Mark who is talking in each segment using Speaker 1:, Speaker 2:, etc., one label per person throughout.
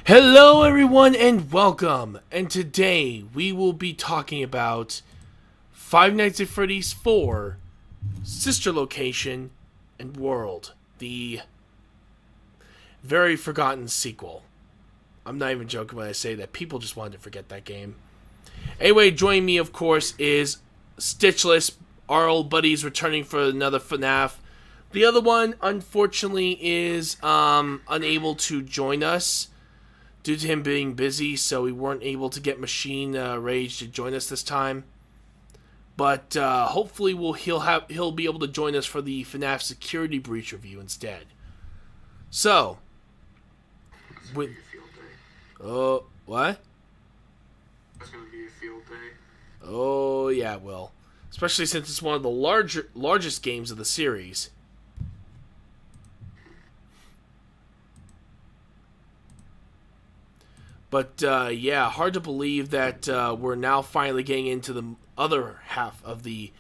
Speaker 1: Hello everyone and welcome, and today we will be talking about Five Nights at Freddy's 4, Sister Location, and World, the very forgotten sequel. I'm not even joking when I say that people just wanted to forget that game. Anyway, joining me of course is Stytchless, our old buddies returning for another FNaF. The other one unfortunately is unable to join us due to him being busy, so we weren't able to get Machine Rage to join us this time. But hopefully he'll be able to join us for the FNaF Security Breach review instead. So, with what?
Speaker 2: That's gonna be a field day.
Speaker 1: Oh yeah, it will. Especially since it's one of the largest games of the series. But, yeah, hard to believe that we're now finally getting into the other half of the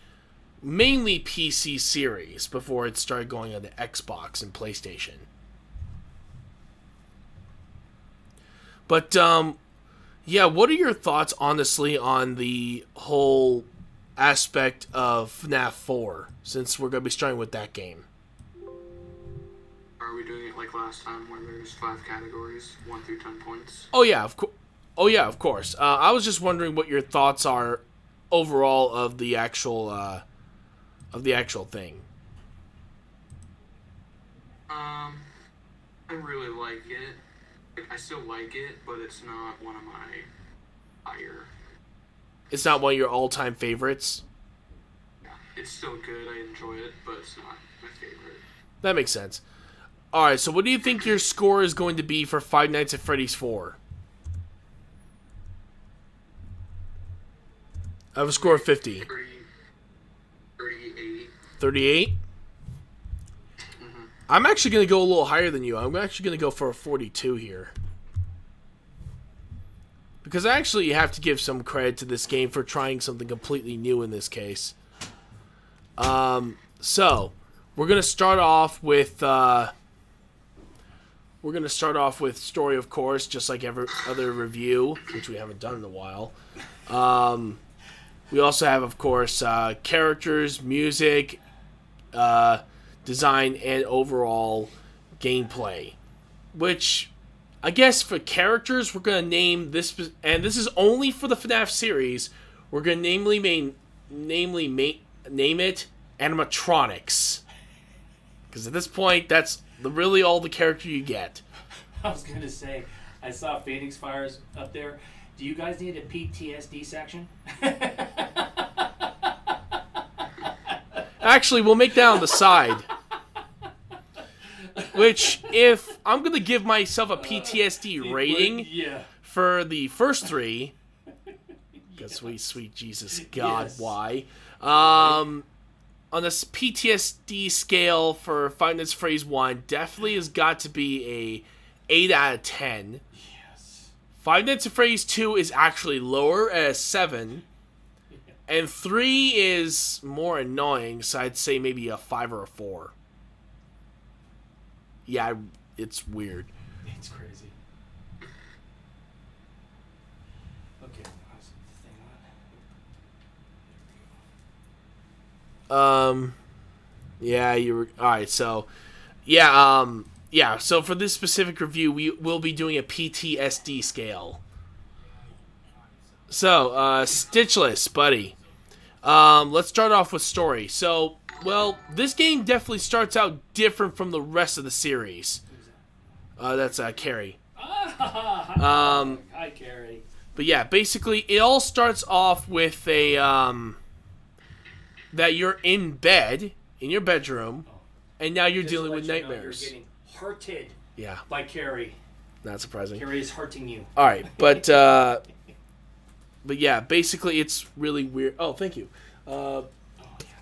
Speaker 1: mainly PC series before it started going on the Xbox and PlayStation. But, yeah, what are your thoughts, honestly, on the whole aspect of FNaF 4, since we're going to be starting with that game?
Speaker 2: Are we doing it like last time where there's 5 categories, 1 through 10 points?
Speaker 1: Oh yeah, of course. I was just wondering what your thoughts are overall of the actual thing.
Speaker 2: I really like it. I still like it, but it's not one of my higher.
Speaker 1: It's not one of your all-time favorites.
Speaker 2: Yeah, it's still good. I enjoy it, but it's not my favorite.
Speaker 1: That makes sense. All right, so what do you think your score is going to be for Five Nights at Freddy's 4? I have a score of 50.
Speaker 2: 38.
Speaker 1: 38?
Speaker 2: Mm-hmm.
Speaker 1: I'm actually going to go a little higher than you. I'm actually going to go for a 42 here. Because I actually have to give some credit to this game for trying something completely new in this case. So, we're going to start off with... We're going to start off with story, of course, just like every other review, which we haven't done in a while. We also have, of course, characters, music, design, and overall gameplay. Which, I guess for characters, we're going to name this, and this is only for the FNaF series, we're going to name it Animatronics. Because at this point, that's really all the character you get.
Speaker 3: I was going to say, I saw Phoenix Fires up there. Do you guys need a PTSD section?
Speaker 1: Actually, we'll make that on the side. Which, if I'm going to give myself a PTSD rating for the first 3, because sweet Jesus God,
Speaker 3: Yes.
Speaker 1: why? On this PTSD scale for Five Nights at Freddy's 1, definitely has got to be a 8 out of 10.
Speaker 3: Yes.
Speaker 1: Five Nights at Freddy's 2 is actually lower at a 7. And 3 is more annoying, so I'd say maybe a 5 or a 4. Yeah, it's weird.
Speaker 3: It's crazy. Okay, how's the thing on?
Speaker 1: Yeah, you were... Alright, so... Yeah, so for this specific review, we will be doing a PTSD scale. So, Stytchless, buddy. Let's start off with story. So, well, this game definitely starts out different from the rest of the series. That's, Carrie.
Speaker 3: Hi, Carrie.
Speaker 1: But yeah, basically, it all starts off with a, that you're in bed, in your bedroom, and now you're dealing with nightmares.
Speaker 3: You're getting hurted by Carrie.
Speaker 1: Not surprising.
Speaker 3: Carrie is hurting you.
Speaker 1: Alright, but yeah, basically it's really weird. Oh, thank you.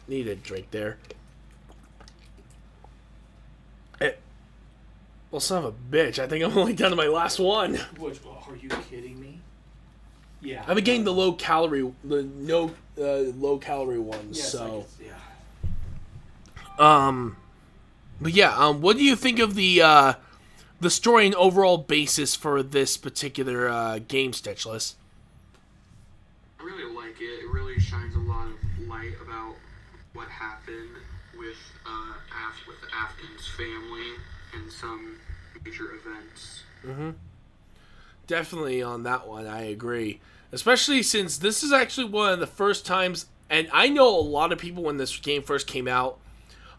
Speaker 1: Need a drink there. Well, son of a bitch, I think I'm only down to my last one.
Speaker 3: Which, are you kidding me? Yeah.
Speaker 1: I've been getting the low calorie ones,
Speaker 3: Yes,
Speaker 1: so.
Speaker 3: yeah.
Speaker 1: But yeah, what do you think of the the story and overall basis for this particular game, Stytchless?
Speaker 2: I really like it. It really shines a lot of light about what happened with Afton's family and some major events.
Speaker 1: Mm-hmm. Definitely on that one, I agree. Especially since this is actually one of the first times, and I know a lot of people when this game first came out,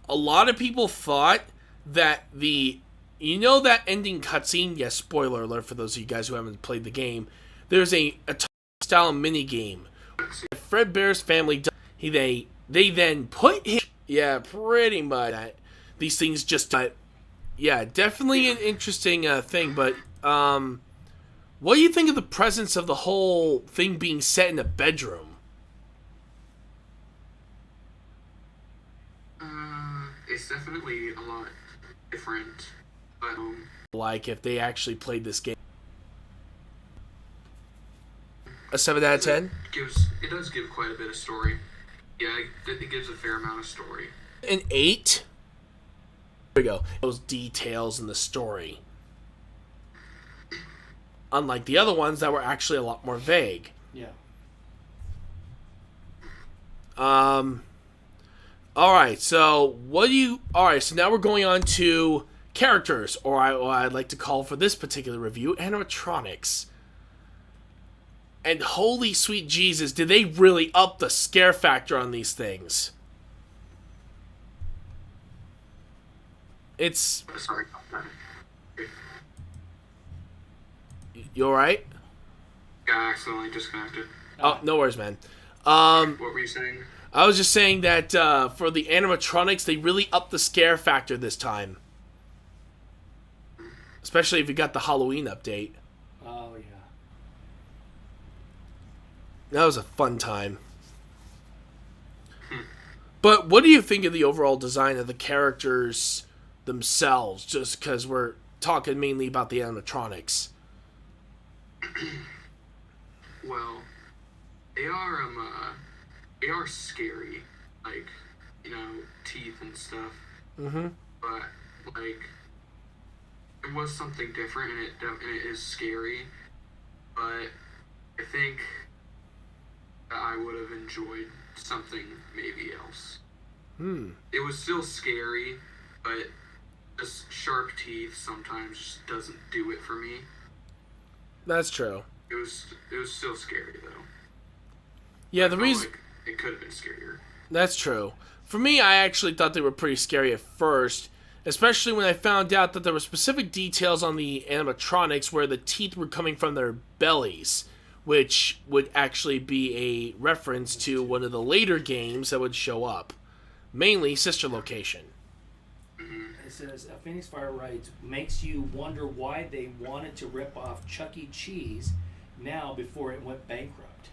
Speaker 1: a lot of people thought that that ending cutscene, yes, spoiler alert for those of you guys who haven't played the game, there's a style mini game. Fredbear's family, they then put him, yeah, pretty much. These things just, yeah, definitely an interesting thing, but, what do you think of the presence of the whole thing being set in a bedroom?
Speaker 2: It's definitely a lot different, but
Speaker 1: Like if they actually played this game. A 7 out of 10?
Speaker 2: It does give quite a bit of story. Yeah, it gives a fair amount of story.
Speaker 1: An 8? There we go. Those details in the story. Unlike the other ones that were actually a lot more vague.
Speaker 3: Yeah.
Speaker 1: Alright, so so now we're going on to characters, or what I'd like to call for this particular review, animatronics. And holy sweet Jesus, did they really up the scare factor on these things? It's...
Speaker 2: Sorry about that.
Speaker 1: You alright?
Speaker 2: Yeah, I accidentally disconnected.
Speaker 1: Oh, no worries, man.
Speaker 2: What were you saying?
Speaker 1: I was just saying that for the animatronics, they really upped the scare factor this time. Especially if you got the Halloween update.
Speaker 3: Oh, yeah.
Speaker 1: That was a fun time. But what do you think of the overall design of the characters themselves? Just because we're talking mainly about the animatronics.
Speaker 2: Well, they are scary, like, teeth and stuff.
Speaker 1: Mm-hmm.
Speaker 2: But like, it was something different, and it is scary. But I think that I would have enjoyed something maybe else. It was still scary, but just sharp teeth sometimes just doesn't do it for me.
Speaker 1: That's true.
Speaker 2: It was still scary though.
Speaker 1: Yeah,
Speaker 2: I
Speaker 1: the
Speaker 2: felt
Speaker 1: reason...
Speaker 2: like it could have been scarier.
Speaker 1: That's true. For me, I actually thought they were pretty scary at first, especially when I found out that there were specific details on the animatronics where the teeth were coming from their bellies, which would actually be a reference to one of the later games that would show up. Mainly Sister Location.
Speaker 3: It says, FNaF4 writes, makes you wonder why they wanted to rip off Chuck E. Cheese now before it went bankrupt.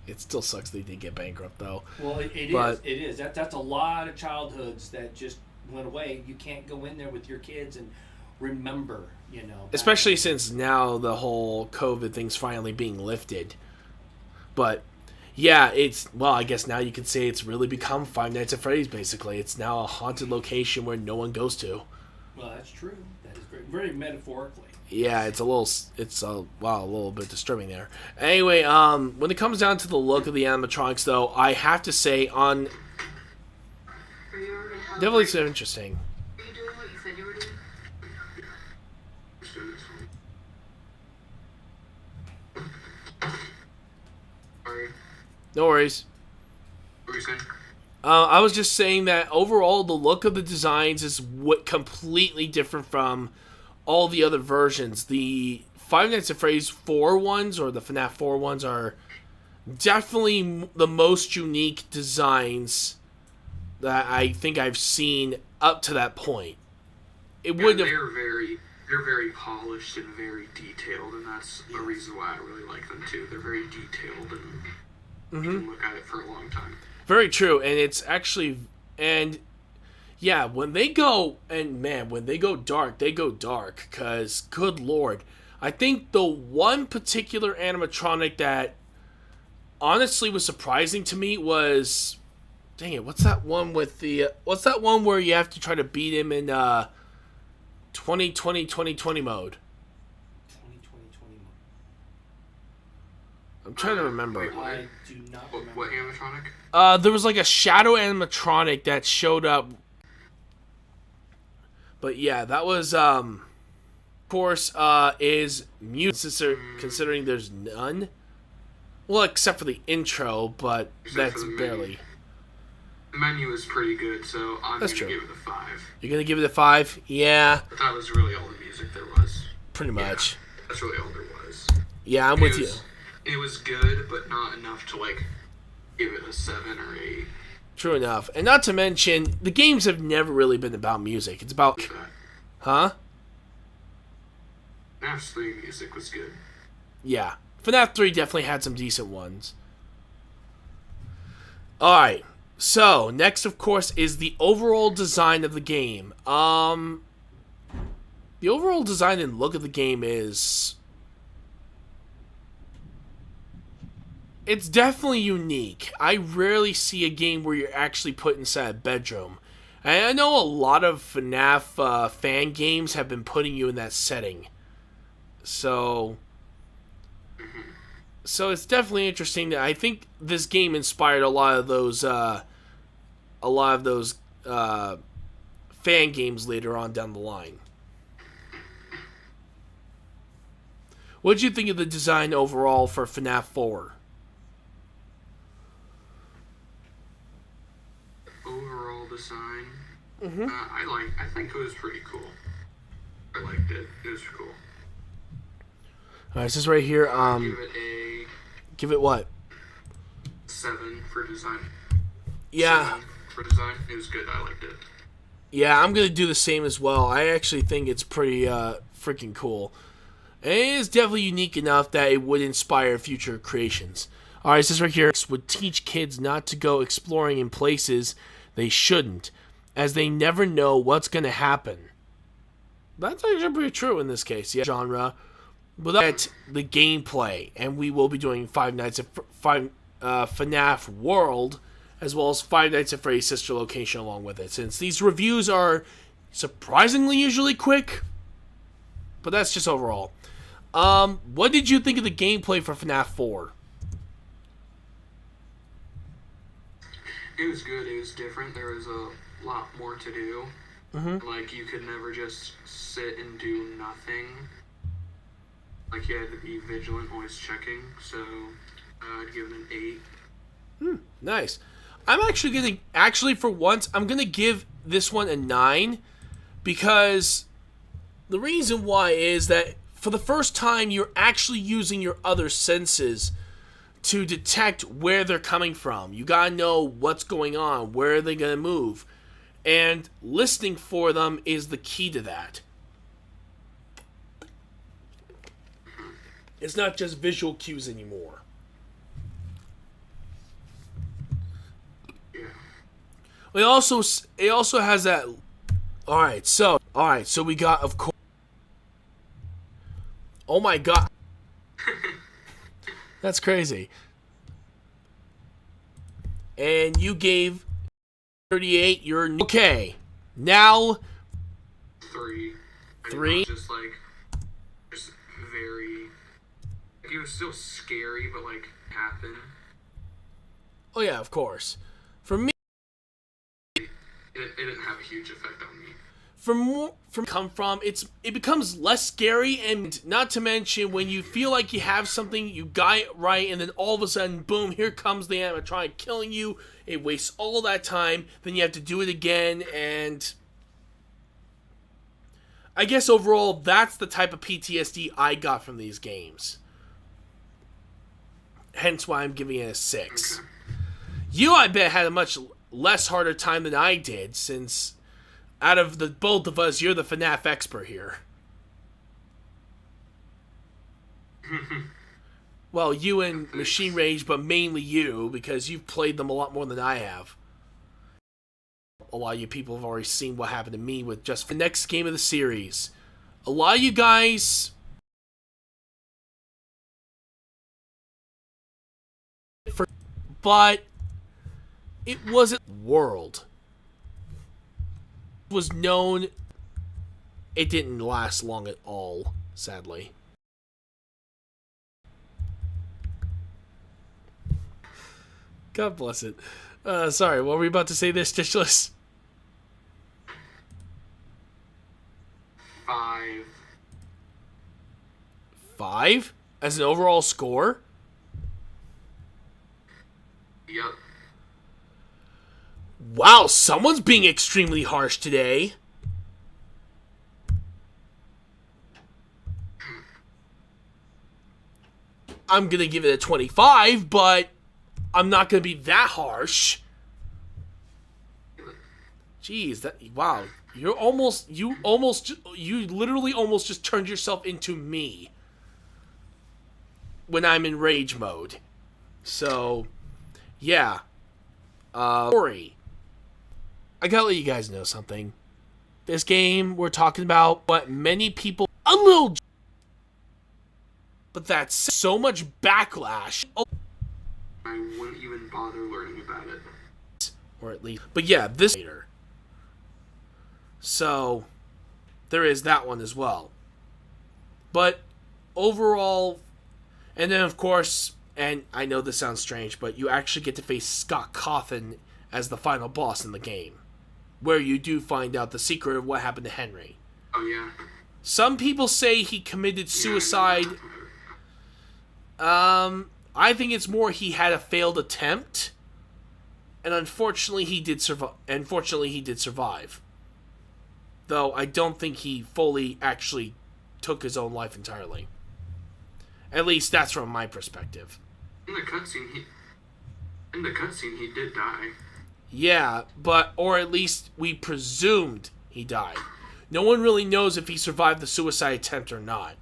Speaker 1: It still sucks they did get bankrupt, though.
Speaker 3: Well, it is. That's a lot of childhoods that just went away. You can't go in there with your kids and remember,
Speaker 1: Especially since now the whole COVID thing's finally being lifted. But, yeah, I guess now you could say it's really become Five Nights at Freddy's, basically. It's now a haunted location where no one goes to.
Speaker 3: Well, that's true. That is very, very metaphorically.
Speaker 1: Yeah, a little bit disturbing there. Anyway, when it comes down to the look of the animatronics, though, I have to say, definitely so interesting.
Speaker 4: Are you doing what you said you were doing?
Speaker 2: Sorry.
Speaker 1: No worries.
Speaker 2: What were you saying?
Speaker 1: I was just saying that overall, the look of the designs is completely different from all the other versions. The Five Nights at Freddy's 4 ones, or the FNaF 4 ones, are definitely the most unique designs that I think I've seen up to that point. They're
Speaker 2: very polished and very detailed, and that's a reason why I really like them too. They're very detailed, and you can look at it for a long time.
Speaker 1: Very true, and it's actually, yeah, when they go dark, they go dark, because, good lord, I think the one particular animatronic that honestly was surprising to me was Dang it, what's that one with the... what's that one where you have to try to beat him in 2020 mode?
Speaker 3: 2020 mode.
Speaker 1: I'm trying to remember.
Speaker 2: Wait,
Speaker 3: I do not remember.
Speaker 2: What animatronic?
Speaker 1: There was like a shadow animatronic that showed up. But yeah, that was, of course, is music, considering there's none. Well, except for the intro, but that's barely.
Speaker 2: The menu is pretty good, so I'm going to give it a 5.
Speaker 1: You're going to give it a 5? Yeah.
Speaker 2: But that was really all the music there was.
Speaker 1: Pretty much.
Speaker 2: Yeah, that's really all there was.
Speaker 1: Yeah, I'm with you.
Speaker 2: It was good, but not enough to, like, give it a 7 or 8.
Speaker 1: True enough. And not to mention, the games have never really been about music. It's about... Huh?
Speaker 2: FNAF's 3 music was good.
Speaker 1: Yeah. FNAF 3 definitely had some decent ones. Alright. So, next, of course, is the overall design of the game. The overall design and look of the game is... it's definitely unique. I rarely see a game where you're actually put inside a bedroom. And I know a lot of FNAF fan games have been putting you in that setting. So it's definitely interesting that I think this game inspired a lot of those fan games later on down the line. What did you think of the design overall for FNAF 4?
Speaker 2: Overall design, I think it was pretty cool. I liked it. It was cool.
Speaker 1: Alright, this is right here.
Speaker 2: Give it a...
Speaker 1: give it what?
Speaker 2: 7 for design.
Speaker 1: Yeah.
Speaker 2: 7 for design. It was good. I liked it.
Speaker 1: Yeah, I'm gonna do the same as well. I actually think it's pretty freaking cool. And it is definitely unique enough that it would inspire future creations. Alright, this right here would teach kids not to go exploring in places they shouldn't, as they never know what's gonna happen. That's actually pretty true in this case, yeah. Genre. But that's the gameplay, and we will be doing FNaF World, as well as Five Nights at Freddy's sister location along with it, since these reviews are surprisingly usually quick. But that's just overall. What did you think of the gameplay for FNAF 4?
Speaker 2: It was good. It was different. There was a lot more to do. Like, you could never just sit and do nothing. Like, you had to be vigilant, always checking. So, I'd give it an 8.
Speaker 1: Nice. I'm actually gonna, for once, I'm gonna give this one a 9, because the reason why is that for the first time, you're actually using your other senses to detect where they're coming from. You gotta know what's going on, where are they gonna move, and listening for them is the key to that. It's not just visual cues anymore. It also has that. All right, so we got, of course. Oh my god. That's crazy. And you gave 38. You're okay. Now
Speaker 2: 3.
Speaker 1: 3.
Speaker 2: Just very. Like, it was still scary, but like happened.
Speaker 1: Oh yeah, of course. For me,
Speaker 2: It didn't have a huge effect on me.
Speaker 1: It becomes less scary, and not to mention when you feel like you have something, you got it right, and then all of a sudden, boom, here comes the animatronic killing you. It wastes all that time, then you have to do it again, and I guess overall, that's the type of PTSD I got from these games. Hence why I'm giving it a 6.
Speaker 2: Okay.
Speaker 1: You, I bet, had a much less harder time than I did, since out of the both of us, you're the FNAF expert here. Well, you and Machine Rage, but mainly you, because you've played them a lot more than I have. A lot of you people have already seen what happened to me with just the next game of the series. A lot of you guys... but it wasn't World. It was known. It didn't last long at all, sadly. God bless it. Sorry, what were we about to say there, Stytchless?
Speaker 2: 5.
Speaker 1: 5? As an overall score?
Speaker 2: Yep.
Speaker 1: Wow, someone's being extremely harsh today. I'm gonna give it a 25, but I'm not gonna be that harsh. Jeez, wow. You literally almost just turned yourself into me when I'm in rage mode. So, yeah. Story. I gotta let you guys know something. This game, we're talking about what many people, a little, but that's so much backlash.
Speaker 2: I wouldn't even bother learning about it.
Speaker 1: Or at least, but yeah, this later. So, there is that one as well. But, overall, and then of course, and I know this sounds strange, but you actually get to face Scott Cawthon as the final boss in the game. Where you do find out the secret of what happened to Henry.
Speaker 2: Oh, yeah.
Speaker 1: Some people say he committed suicide. I think it's more he had a failed attempt. And unfortunately he did survive. Though I don't think he fully actually took his own life entirely. At least that's from my perspective.
Speaker 2: In the cutscene he did die.
Speaker 1: Yeah, or at least we presumed he died. No one really knows if he survived the suicide attempt or not.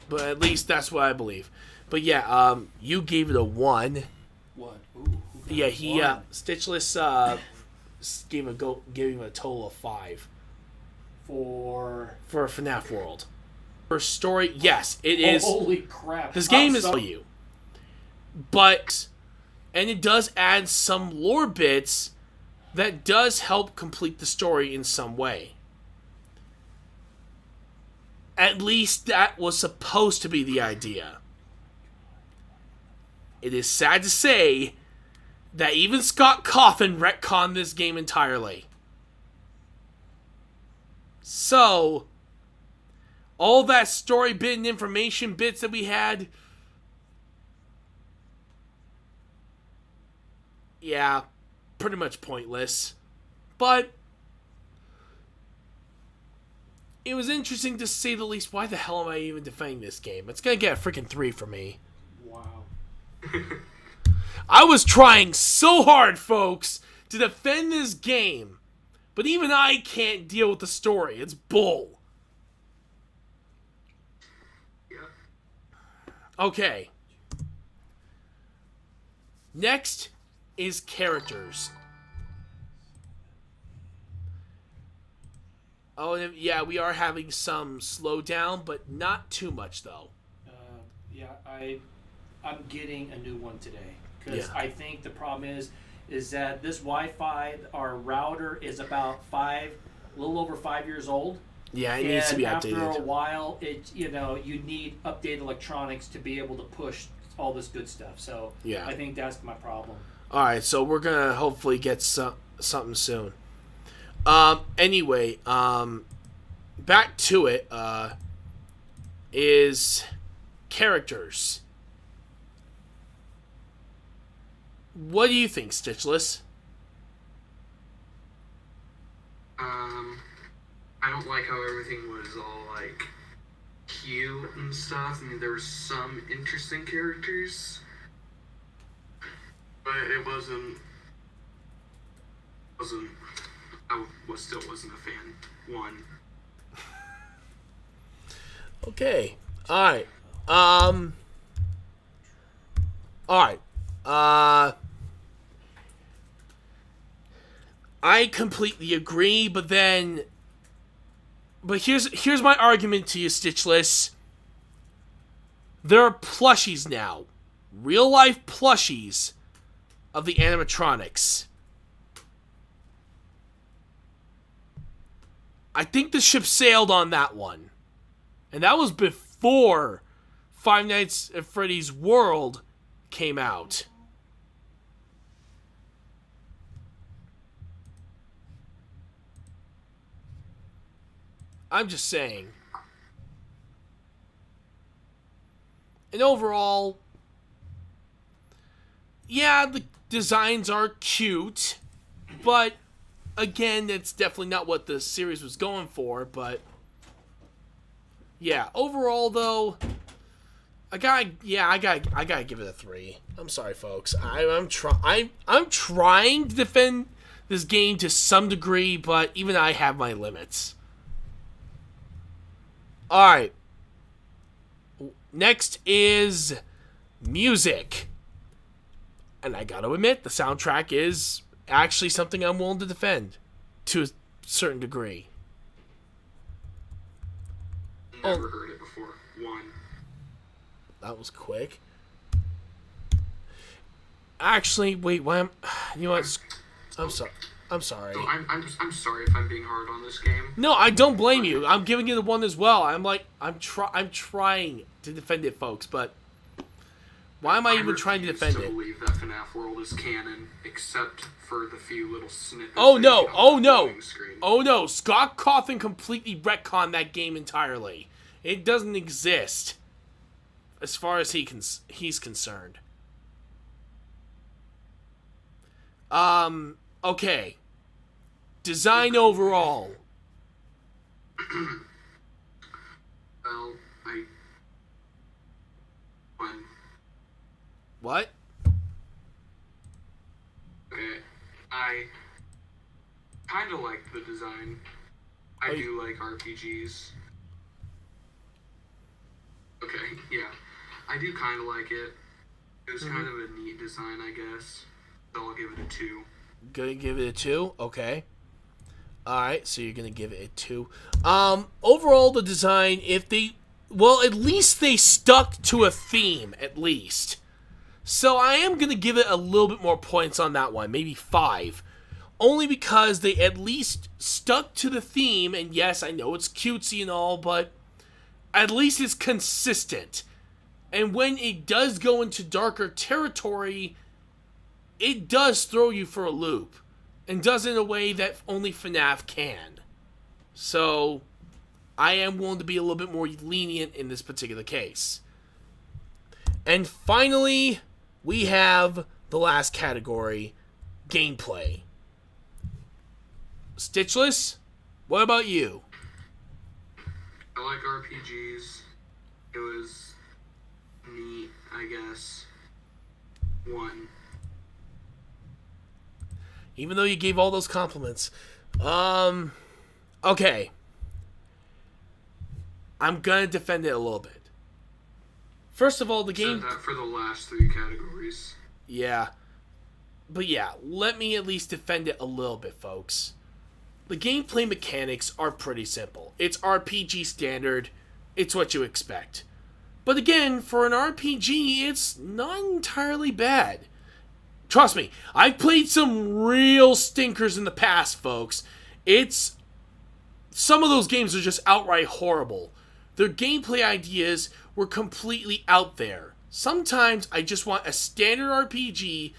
Speaker 1: But at least that's what I believe. But yeah, you gave it a 1.
Speaker 3: What? Ooh,
Speaker 1: yeah, Stytchless gave him a total of 5
Speaker 3: for
Speaker 1: FNaF World. For story, yes, it is.
Speaker 3: Holy crap!
Speaker 1: This game is for you, and it does add some lore bits that does help complete the story in some way. At least that was supposed to be the idea. It is sad to say that even Scott Cawthon retconned this game entirely. So, all that story bit and information bits that we had, yeah, pretty much pointless. But it was interesting to say the least. Why the hell am I even defending this game? It's gonna get a freaking 3 for me.
Speaker 3: Wow.
Speaker 1: I was trying so hard, folks, to defend this game. But even I can't deal with the story. It's bull.
Speaker 2: Yeah.
Speaker 1: Okay. Next is characters. Oh, yeah, we are having some slowdown, but not too much, though.
Speaker 3: Yeah, I'm getting a new one today. Because
Speaker 1: Yeah.
Speaker 3: I think the problem is that this Wi-Fi, our router is about a little over 5 years old.
Speaker 1: Yeah, it needs to be
Speaker 3: after
Speaker 1: updated.
Speaker 3: a while, you need updated electronics to be able to push all this good stuff. So
Speaker 1: Yeah.
Speaker 3: I think that's my problem.
Speaker 1: All right, so we're gonna hopefully get something soon. Anyway, back to it. Is characters. What do you think, Stytchless?
Speaker 2: I don't like how everything was all, like, cute and stuff. I mean, there were some interesting characters, but it wasn't, still wasn't a fan. 1.
Speaker 1: Okay. Alright. Alright. I completely agree, but here's my argument to you, Stytchless. There are plushies now. real-life plushies of the animatronics. I think the ship sailed on that one. And that was before Five Nights at Freddy's World came out. I'm just saying. And overall, yeah, the designs are cute, but again, it's definitely not what the series was going for. But yeah, overall though, I gotta give it a 3. I'm sorry, folks. I'm trying to defend this game to some degree, but even I have my limits. All right. Next is music. And I gotta admit, the soundtrack is actually something I'm willing to defend to a certain degree.
Speaker 2: Never heard it before. 1.
Speaker 1: That was quick. Actually, wait, why am... You know what? I'm sorry. I'm sorry.
Speaker 2: So I'm sorry if I'm being hard on this game.
Speaker 1: No, I don't blame you. I'm giving it a 1 as well. I'm trying to defend it, folks, but why am I even trying to defend it?
Speaker 2: I believe that FNaF World is canon, except for the few little snippets.
Speaker 1: Oh no! Oh no! Oh no! Scott Cawthon completely retconned that game entirely. It doesn't exist, as far as he's concerned. Okay. Design overall.
Speaker 2: Well, 1.
Speaker 1: What?
Speaker 2: Okay. I kind of like the design. I do like RPGs. Okay, yeah. I do kind of like it. It was kind of a neat design, I guess. So I'll give it a 2.
Speaker 1: Gonna give it a 2? Okay. Alright, so you're gonna give it a 2. Overall, the design, well, at least they stuck to a theme, at least. So I am gonna give it a little bit more points on that one, maybe 5. Only because they at least stuck to the theme, and yes, I know it's cutesy and all, but at least it's consistent. And when it does go into darker territory, it does throw you for a loop, and does it in a way that only FNaF can. So, I am willing to be a little bit more lenient in this particular case. And finally, we have the last category, gameplay. Stytchless, what about you?
Speaker 2: I like RPGs. It was neat, I guess. 1.
Speaker 1: Even though you gave all those compliments. Okay. I'm gonna defend it a little bit. First of all, the game...
Speaker 2: Said that for the last 3 categories.
Speaker 1: Yeah. But yeah, let me at least defend it a little bit, folks. The gameplay mechanics are pretty simple. It's RPG standard. It's what you expect. But again, for an RPG, it's not entirely bad. Trust me, I've played some real stinkers in the past, folks. Some of those games are just outright horrible. Their gameplay ideas were completely out there. Sometimes I just want a standard RPG,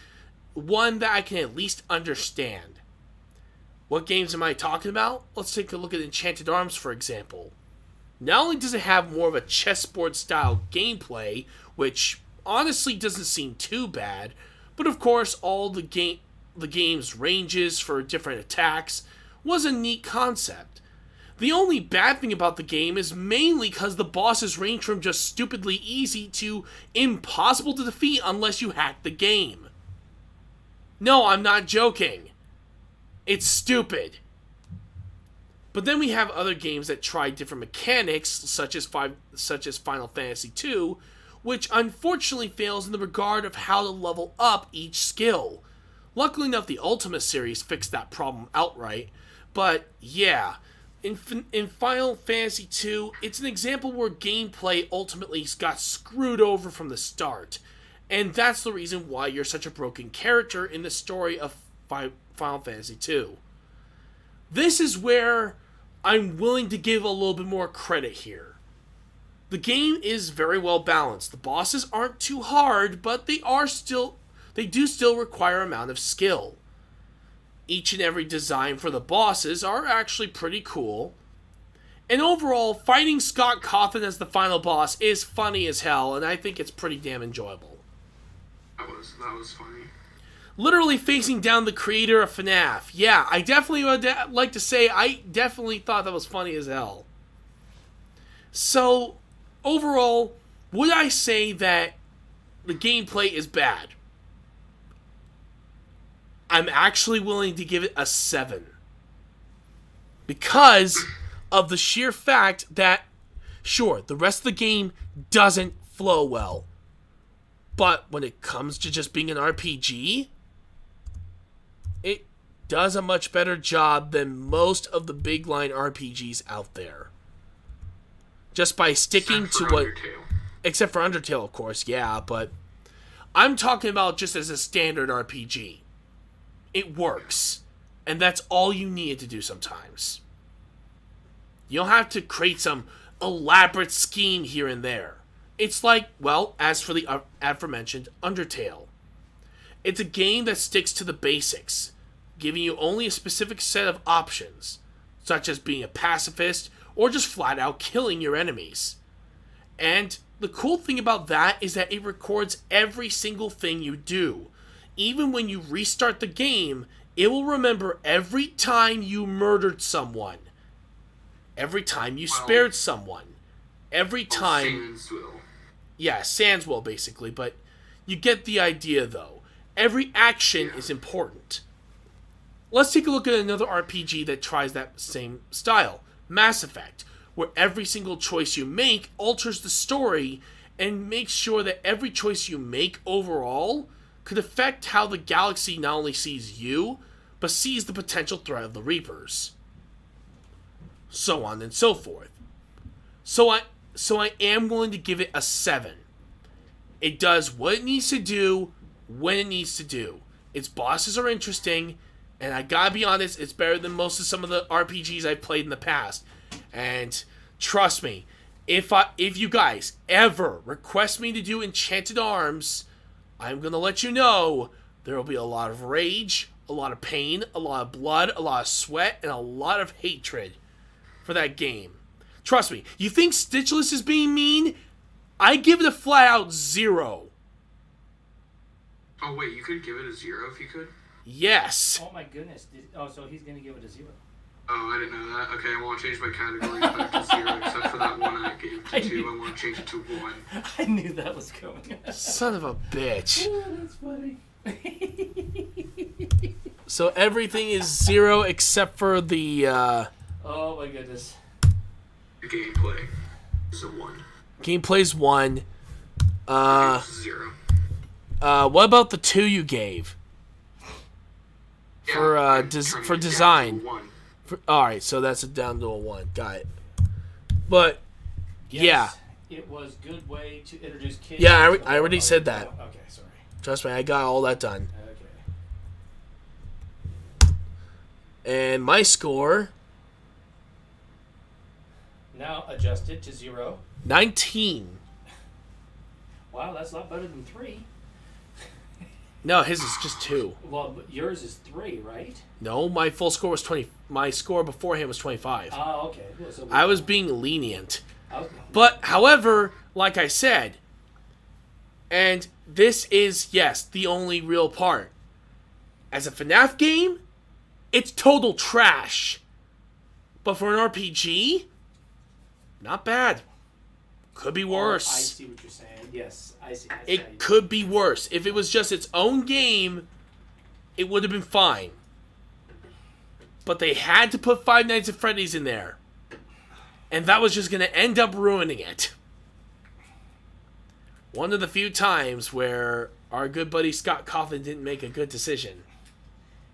Speaker 1: one that I can at least understand. What games am I talking about? Let's take a look at Enchanted Arms, for example. Not only does it have more of a chessboard style gameplay, which honestly doesn't seem too bad, but of course all the game's ranges for different attacks was a neat concept. The only bad thing about the game is mainly because the bosses range from just stupidly easy to impossible to defeat unless you hack the game. No, I'm not joking. It's stupid. But then we have other games that try different mechanics, such as Final Fantasy II, which unfortunately fails in the regard of how to level up each skill. Luckily enough, the Ultima series fixed that problem outright, but yeah, in Final Fantasy II, it's an example where gameplay ultimately got screwed over from the start, And that's the reason why you're such a broken character in the story of Final Fantasy II. This is where I'm willing to give a little bit more credit here. The game is very well balanced. The bosses aren't too hard, but they do still require an amount of skill. Each and every design for the bosses are actually pretty cool. And overall, fighting Scott Cawthon as the final boss is funny as hell, and I think it's pretty damn enjoyable.
Speaker 2: That was funny.
Speaker 1: Literally facing down the creator of FNaF. Yeah, I definitely would like to say I definitely thought that was funny as hell. So, overall, would I say that the gameplay is bad? I'm actually willing to give it a 7. Because of the sheer fact that, sure, the rest of the game doesn't flow well. But when it comes to just being an RPG, it does a much better job than most of the big line RPGs out there. Just by sticking to what...
Speaker 2: Undertale.
Speaker 1: Except for Undertale, of course, yeah, but I'm talking about just as a standard RPG. It works. And that's all you need to do sometimes. You don't have to create some elaborate scheme here and there. It's like, well, as for the aforementioned Undertale. It's a game that sticks to the basics, giving you only a specific set of options, such as being a pacifist or just flat out killing your enemies. And the cool thing about that is that it records every single thing you do. Even when you restart the game, it will remember every time you murdered someone, every time you spared someone, every time...
Speaker 2: Sans will.
Speaker 1: Yeah, Sans will, basically, but you get the idea, though. Every action is important. Let's take a look at another RPG that tries that same style, Mass Effect, where every single choice you make alters the story and makes sure that every choice you make overall could affect how the galaxy not only sees you, but sees the potential threat of the Reapers. So on and so forth. So I am going to give it a 7. It does what it needs to do, when it needs to do. Its bosses are interesting, and I gotta be honest, it's better than most of some of the RPGs I've played in the past. And trust me, if you guys ever request me to do Enchanted Arms, I'm gonna let you know there will be a lot of rage, a lot of pain, a lot of blood, a lot of sweat, and a lot of hatred for that game. Trust me, you think Stytchless is being mean? I give it a flat out 0.
Speaker 2: Oh wait, you could give it a 0 if you could?
Speaker 1: Yes.
Speaker 3: Oh my goodness. So he's going to give it a 0.
Speaker 2: Oh, I didn't know that. Okay, I want to change my categories back to 0, except for that one I gave to 2. I want to change it to 1.
Speaker 3: I knew that was coming.
Speaker 1: Son of a bitch.
Speaker 3: Oh, that's funny.
Speaker 1: So everything is 0 except for the
Speaker 3: Oh my goodness.
Speaker 2: The gameplay is a 1.
Speaker 1: gameplay's 1.
Speaker 2: It's 0.
Speaker 1: What about the 2 you gave?
Speaker 2: Yeah,
Speaker 1: For
Speaker 2: I'm turning
Speaker 1: for
Speaker 2: it down
Speaker 1: design.
Speaker 2: to a 1.
Speaker 1: Alright, so that's down to a 1. Got it. But
Speaker 3: Yes, it was a good way to introduce kids.
Speaker 1: Yeah, I already said that.
Speaker 3: Okay, sorry.
Speaker 1: Trust me, I got all that done.
Speaker 3: Okay.
Speaker 1: And my score,
Speaker 3: Now adjusted to 0.
Speaker 1: 19.
Speaker 3: Wow, that's a lot better than 3.
Speaker 1: No, his is just 2.
Speaker 3: Well, but yours is 3, right?
Speaker 1: No, my full score was 20. My score beforehand was 25.
Speaker 3: Oh, okay. Well, so
Speaker 1: I was being lenient.
Speaker 3: Okay.
Speaker 1: But, however, like I said, and this is, yes, the only real part. As a FNaF game, it's total trash. But for an RPG, not bad. Could be worse.
Speaker 3: I see what you're saying. Yes, I see.
Speaker 1: It could be worse. If it was just its own game, it would have been fine. But they had to put Five Nights at Freddy's in there. And that was just going to end up ruining it. One of the few times where our good buddy Scott Cawthon didn't make a good decision.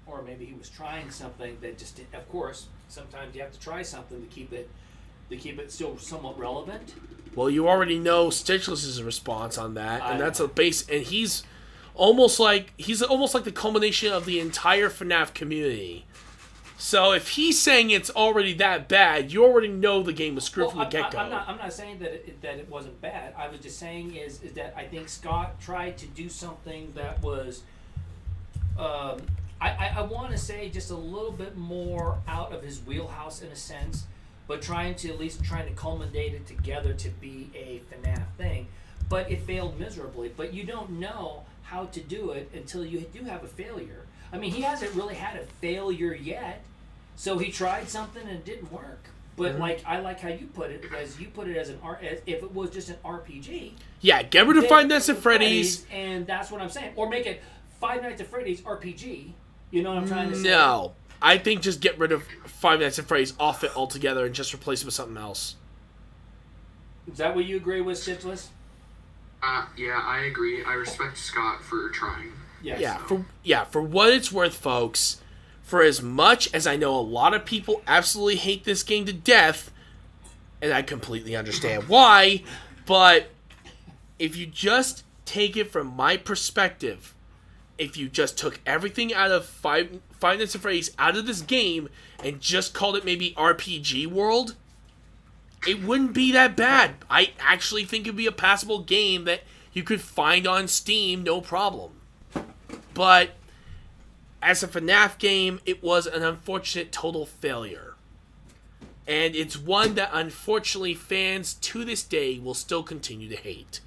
Speaker 3: Or maybe he was trying something that just didn't. Of course, sometimes you have to try something to keep it to keep it still somewhat relevant.
Speaker 1: Well, you already know Stytchless' response on that, and that's a base. And he's almost like the culmination of the entire FNaF community. So if he's saying it's already that bad, you already know the game was screwed from the get-go.
Speaker 3: I'm not saying that it wasn't bad. I was just saying is that I think Scott tried to do something that was, I want to say just a little bit more out of his wheelhouse in a sense, but trying to culminate it together to be a FNaF thing. But it failed miserably. But you don't know how to do it until you do have a failure. I mean, he hasn't really had a failure yet, so he tried something and it didn't work. But I like how you put it, as you put it as as if it was just an RPG.
Speaker 1: Yeah, get rid of Five Nights at Freddy's,
Speaker 3: and that's what I'm saying. Or make it Five Nights at Freddy's RPG. You know what I'm trying to say?
Speaker 1: No, I think just get rid of Five Nights at Freddy's off it altogether and just replace it with something else.
Speaker 3: Is that what you agree with, Stytchless?
Speaker 2: Yeah, I agree. I respect Scott for trying.
Speaker 3: Yes.
Speaker 1: For what it's worth, folks, for as much as I know a lot of people absolutely hate this game to death, and I completely understand why, but if you just take it from my perspective, if you just took everything out of Five Nights at Freddy's out of this game and just called it maybe RPG World, it wouldn't be that bad. I actually think it'd be a passable game that you could find on Steam, no problem. But as a FNaF game, it was an unfortunate total failure. And it's one that unfortunately fans to this day will still continue to hate.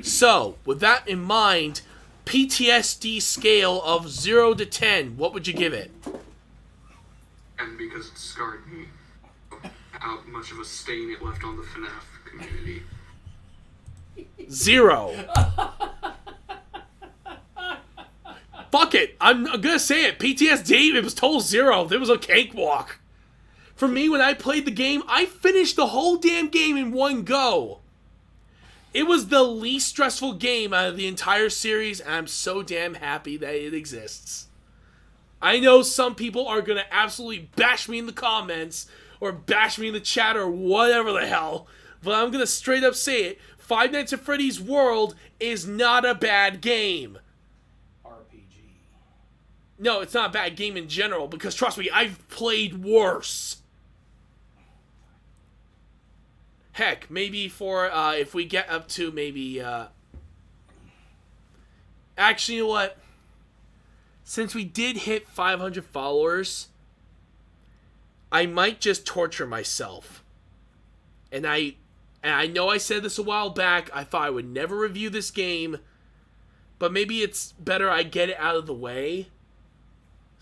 Speaker 1: So, with that in mind, PTSD scale of 0 to 10, what would you give it?
Speaker 2: And because it scarred me, how much of a stain it left on the FNaF community.
Speaker 1: 0. Fuck it. I'm gonna say it. PTSD, it was total 0. There was a cakewalk. For me, when I played the game, I finished the whole damn game in one go. It was the least stressful game out of the entire series, and I'm so damn happy that it exists. I know some people are gonna absolutely bash me in the comments, or bash me in the chat, or whatever the hell, but I'm gonna straight up say it. Five Nights at Freddy's World is not a bad game. No, it's not a bad game in general, because trust me, I've played worse. Heck, maybe for, if we get up to maybe, actually, you know what? Since we did hit 500 followers, I might just torture myself. And I know I said this a while back, I thought I would never review this game, but maybe it's better I get it out of the way,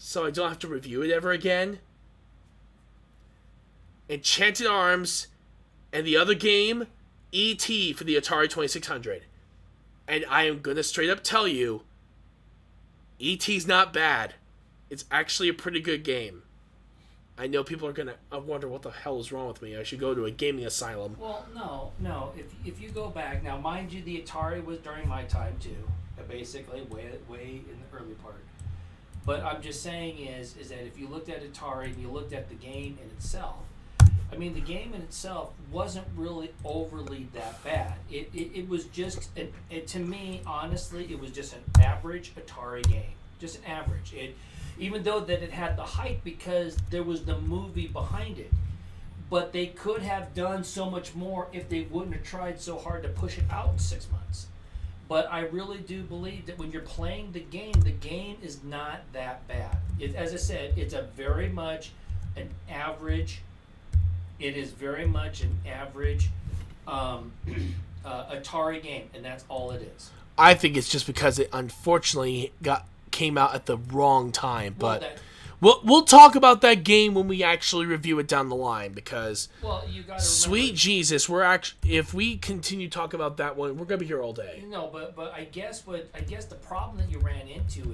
Speaker 1: so I don't have to review it ever again. Enchanted Arms, and the other game, E.T. for the Atari 2600. And I am gonna straight up tell you, E.T.'s not bad. It's actually a pretty good game. I know people are gonna wonder what the hell is wrong with me. I should go to a gaming asylum.
Speaker 3: Well, no. If you go back, now mind you, the Atari was during my time too. Basically, way in the early part. But I'm just saying is that if you looked at Atari and you looked at the game in itself, I mean, the game in itself wasn't really overly that bad. It was just, to me, honestly, it was just an average Atari game. Just an average. Even though that it had the hype because there was the movie behind it. But they could have done so much more if they wouldn't have tried so hard to push it out in 6 months. But I really do believe that when you're playing the game is not that bad. As I said, it's a very much an average. It is very much an average Atari game, and that's all it is.
Speaker 1: I think it's just because it unfortunately came out at the wrong time. But we'll talk about that game when we actually review it down the line, because
Speaker 3: you gotta remember,
Speaker 1: sweet Jesus, if we continue talking about that one, we're gonna be here all day.
Speaker 3: No, but I guess the problem that you ran into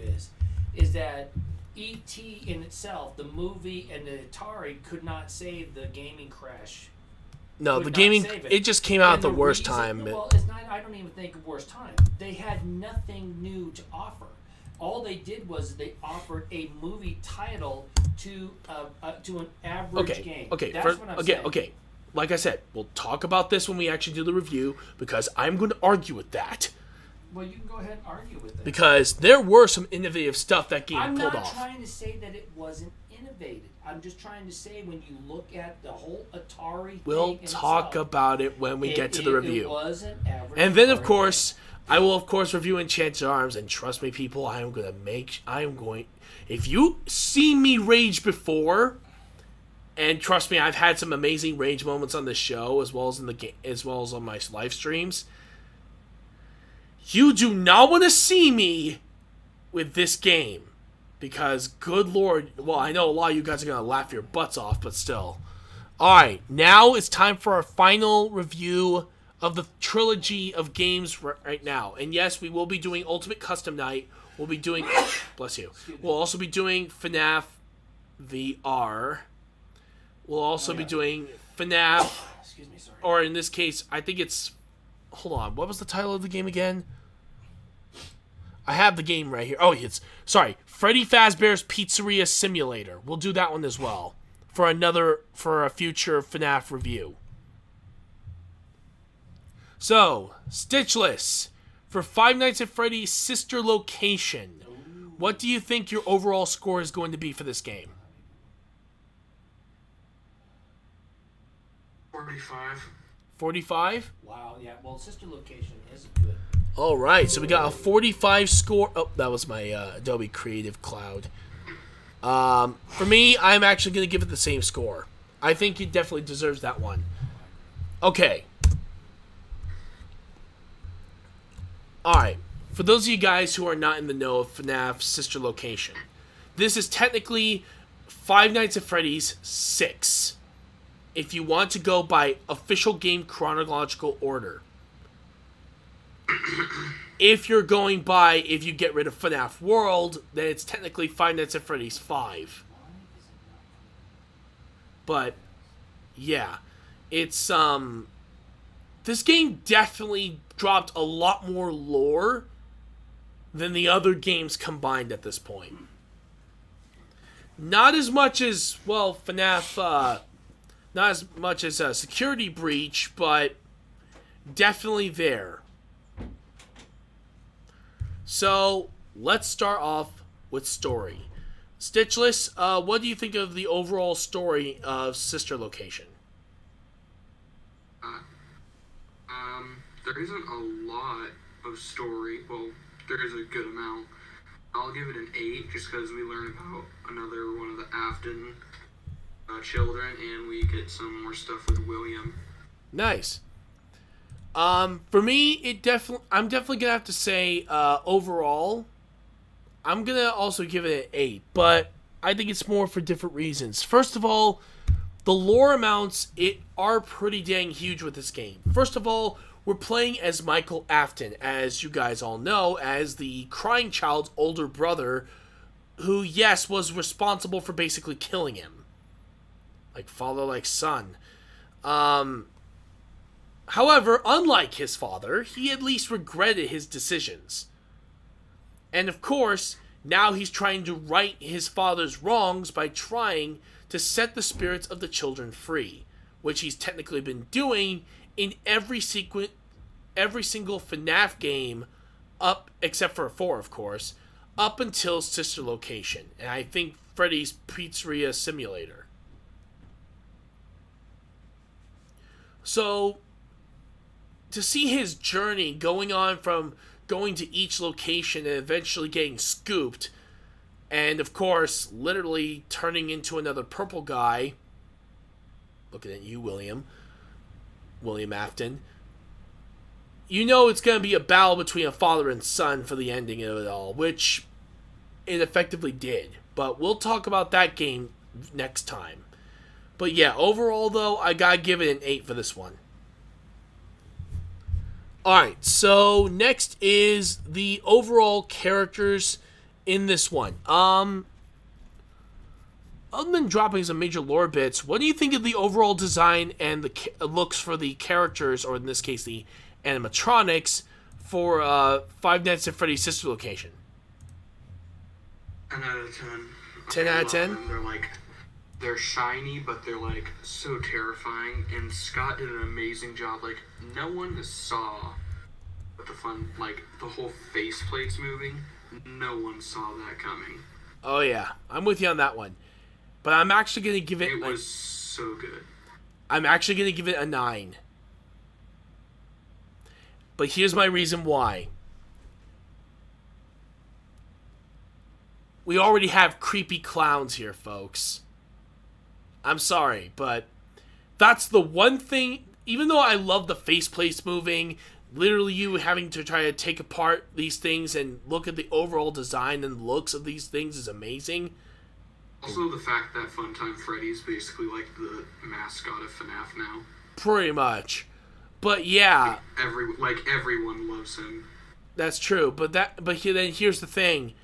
Speaker 3: is that E.T. in itself, the movie and the Atari could not save the gaming crash.
Speaker 1: No, the gaming, it just came out at the worst time.
Speaker 3: Well, it's not. I don't even think of worst time. They had nothing new to offer. All they did was they offered a movie title to an average game.
Speaker 1: Okay,
Speaker 3: That's what I'm saying.
Speaker 1: Okay. like I said, we'll talk about this when we actually do the review, because I'm going to argue with that.
Speaker 3: Well, you can go ahead and argue with it.
Speaker 1: Because there were some innovative stuff that game
Speaker 3: I'm
Speaker 1: pulled
Speaker 3: not
Speaker 1: off.
Speaker 3: trying to say that it wasn't innovative. I'm just trying to say when you look at the whole Atari
Speaker 1: We'll
Speaker 3: thing
Speaker 1: talk
Speaker 3: itself,
Speaker 1: about it when we get to the review.
Speaker 3: It was an average
Speaker 1: And then, of
Speaker 3: Atari
Speaker 1: course, I will, of course, review Enchanted Arms. And trust me, people, if you see me rage before, and trust me, I've had some amazing rage moments on this show, as well as in the game, as well as on my live streams. You do not want to see me with this game. Because, good lord, well, I know a lot of you guys are going to laugh your butts off, but still. Alright, now it's time for our final review of the trilogy of games right now. And yes, we will be doing Ultimate Custom Night. We'll be doing, bless you. We'll also be doing FNaF VR. We'll also be doing FNaF,
Speaker 3: Excuse me, sorry.
Speaker 1: or in this case, I think it's, hold on, what was the title of the game again? I have the game right here. Oh, Freddy Fazbear's Pizzeria Simulator. We'll do that one as well for a future FNaF review. So, Stytchless, for Five Nights at Freddy's Sister Location. What do you think your overall score is going to be for this game?
Speaker 2: 45.
Speaker 1: 45?
Speaker 3: Wow, yeah. Well, Sister Location is good.
Speaker 1: All right, so we got a 45 score. Oh, that was my Adobe Creative Cloud. For me, I'm actually going to give it the same score. I think it definitely deserves that one. Okay. All right. For those of you guys who are not in the know of FNaF Sister Location, this is technically Five Nights at Freddy's 6. If you want to go by official game chronological order. If you get rid of Fnaf World, then it's technically Five Nights at Freddy's 5. But, yeah. It's, this game definitely dropped a lot more lore than the other games combined at this point. Not as much as, well, FNaF, not as much as a Security Breach, but definitely there. So, let's start off with story. Stytchless, what do you think of the overall story of Sister Location?
Speaker 2: There isn't a lot of story. Well, there is a good amount. I'll give it an 8 just because we learn about another one of the Afton children, and we get some more stuff with William.
Speaker 1: Nice. For me, I'm definitely gonna have to say, overall, I'm gonna also give it an 8, but I think it's more for different reasons. First of all, the lore amounts are pretty dang huge with this game. First of all, we're playing as Michael Afton, as you guys all know, as the crying child's older brother, who, yes, was responsible for basically killing him. Like father, like son. However, unlike his father, he at least regretted his decisions. And of course, now he's trying to right his father's wrongs by trying to set the spirits of the children free, which he's technically been doing in every single FNaF game, except for 4, of course, up until Sister Location, and I think Freddy's Pizzeria Simulator. So, to see his journey going on from going to each location and eventually getting scooped, and of course, literally turning into another purple guy, looking at you, William Afton, you know it's going to be a battle between a father and son for the ending of it all, which it effectively did. But we'll talk about that game next time. But yeah, overall though, I gotta give it an 8 for this one. Alright, so next is the overall characters in this one. Other than dropping some major lore bits, what do you think of the overall design and the looks for the characters, or in this case the animatronics, for Five Nights at Freddy's Sister Location?
Speaker 2: 10 out of 10.
Speaker 1: 10 out of 10?
Speaker 2: They're like they're shiny, but they're like so terrifying. And Scott did an amazing job. Like no one saw the fun, like the whole faceplates moving. No one saw that coming.
Speaker 1: Oh yeah, I'm with you on that one. But I'm actually gonna give it.
Speaker 2: It was so good.
Speaker 1: I'm actually gonna give it a 9. But here's my reason why. We already have creepy clowns here, folks. I'm sorry, but that's the one thing. Even though I love the faceplates moving, literally you having to try to take apart these things and look at the overall design and looks of these things is amazing.
Speaker 2: Also, the fact that Funtime Freddy's basically like the mascot of FNaF now.
Speaker 1: Pretty much. But yeah,
Speaker 2: everyone loves him.
Speaker 1: that's true. Then here's the thing.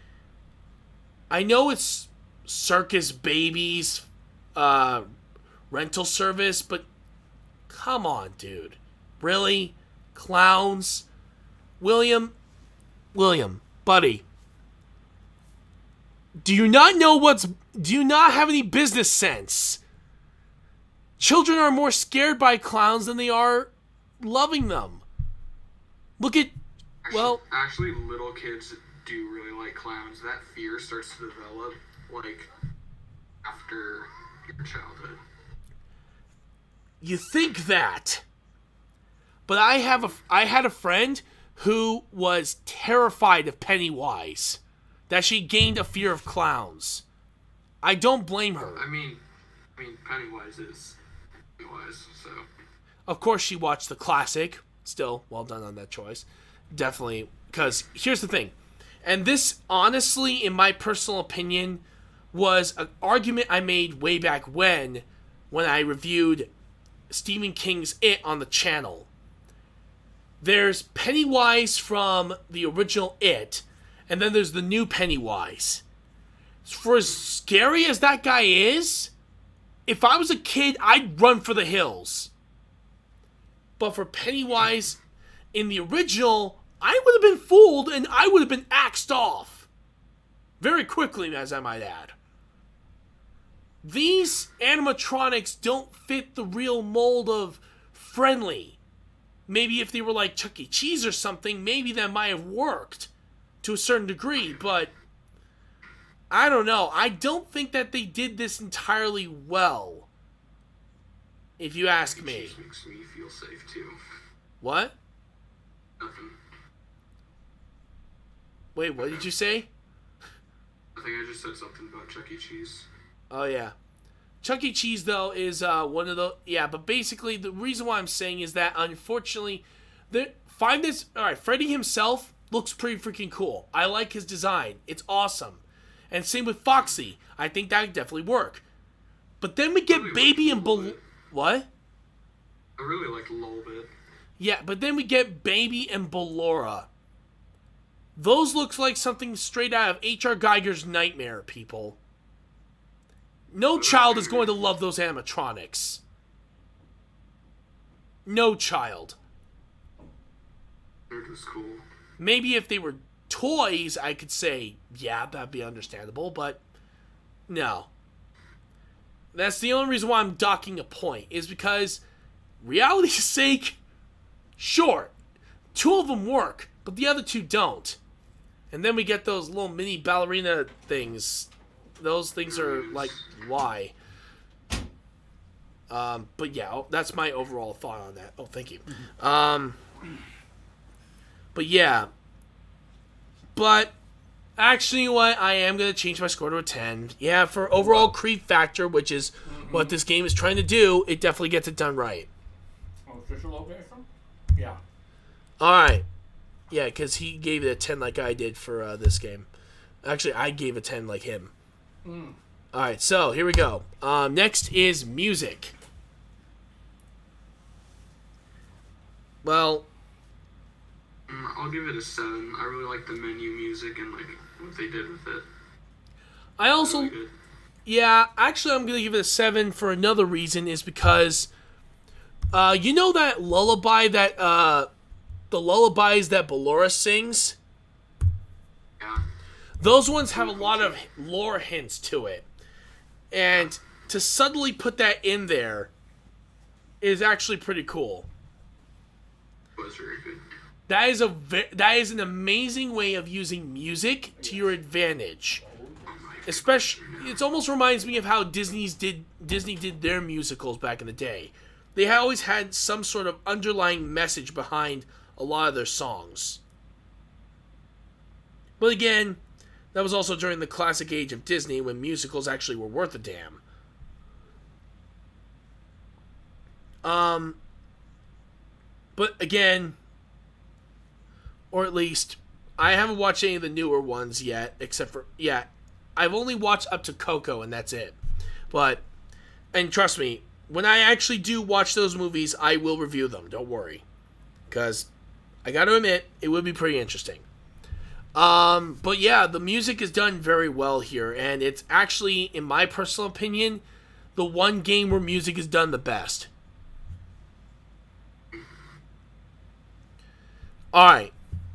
Speaker 1: I know it's Circus Baby's rental service, but come on, dude. Really? Clowns? William, buddy. Do you not have any business sense? Children are more scared by clowns than they are loving them. Look at,
Speaker 2: Actually, little kids do really like clowns. That fear starts to develop, like, after your childhood.
Speaker 1: you think that. But I had a friend who was terrified of Pennywise. That she gained a fear of clowns. I don't blame her.
Speaker 2: I mean, Pennywise is Pennywise, so.
Speaker 1: Of course, she watched the classic. Still, well done on that choice. Definitely, because here's the thing. And this, honestly, in my personal opinion, was an argument I made way back when I reviewed Stephen King's It on the channel. There's Pennywise from the original It, and then there's the new Pennywise. For as scary as that guy is, if I was a kid, I'd run for the hills. But for Pennywise, in the original, I would have been fooled and I would have been axed off. Very quickly, as I might add. These animatronics don't fit the real mold of friendly. Maybe if they were like Chuck E. Cheese or something, maybe that might have worked to a certain degree, but I don't know. I don't think that they did this entirely well, if you ask me.
Speaker 2: Cheese makes me feel safe too.
Speaker 1: What?
Speaker 2: Nothing.
Speaker 1: Wait, what did you say?
Speaker 2: I think I just said something about Chuck E. Cheese.
Speaker 1: Oh, yeah. Chuck E. Cheese, though, is one of the... Yeah, but basically, the reason why I'm saying is that, unfortunately, Freddy himself looks pretty freaking cool. I like his design. It's awesome. And same with Foxy. I think that would definitely work. But then we get Baby and... What?
Speaker 2: I really like Lolbit.
Speaker 1: Yeah, but then we get Baby and Ballora. Those looks like something straight out of H.R. Geiger's Nightmare, people. No child is going to love those animatronics. No child.
Speaker 2: They're just cool.
Speaker 1: Maybe if they were toys, I could say, yeah, that'd be understandable, but no. That's the only reason why I'm docking a point, is because, reality's sake, sure, 2 of them work, but the other 2 don't. And then we get those little mini ballerina things. Those things are like, why? But yeah, that's my overall thought on that. Oh, thank you. But yeah. But actually, what I am going to change my score to a 10. Yeah, for overall creep factor, which is what this game is trying to do, it definitely gets it done right.
Speaker 3: Official location? Yeah.
Speaker 1: All right. Yeah, because he gave it a 10 like I did for this game. Actually, I gave a 10 like him. All right, so here we go. Next is music. Well,
Speaker 2: I'll give it a 7. I really like the menu music and like what they did with it.
Speaker 1: I also,
Speaker 2: Really good.
Speaker 1: yeah, actually, I'm gonna give it a 7 for another reason, is because, you know that lullaby that the lullabies that Ballora sings.
Speaker 2: Yeah.
Speaker 1: Those ones have a lot of lore hints to it. And to subtly put that in there is actually pretty cool.
Speaker 2: It was very good.
Speaker 1: That is an amazing way of using music to your advantage. Especially, it almost reminds me of how Disney did their musicals back in the day. They always had some sort of underlying message behind a lot of their songs. But again, that was also during the classic age of Disney when musicals actually were worth a damn. But again, or at least, I haven't watched any of the newer ones yet, except for, I've only watched up to Coco and that's it. But, and trust me, when I actually do watch those movies, I will review them, don't worry. Because, I gotta admit, it would be pretty interesting. But yeah, the music is done very well here, and it's actually, in my personal opinion, the one game where music is done the best. Alright,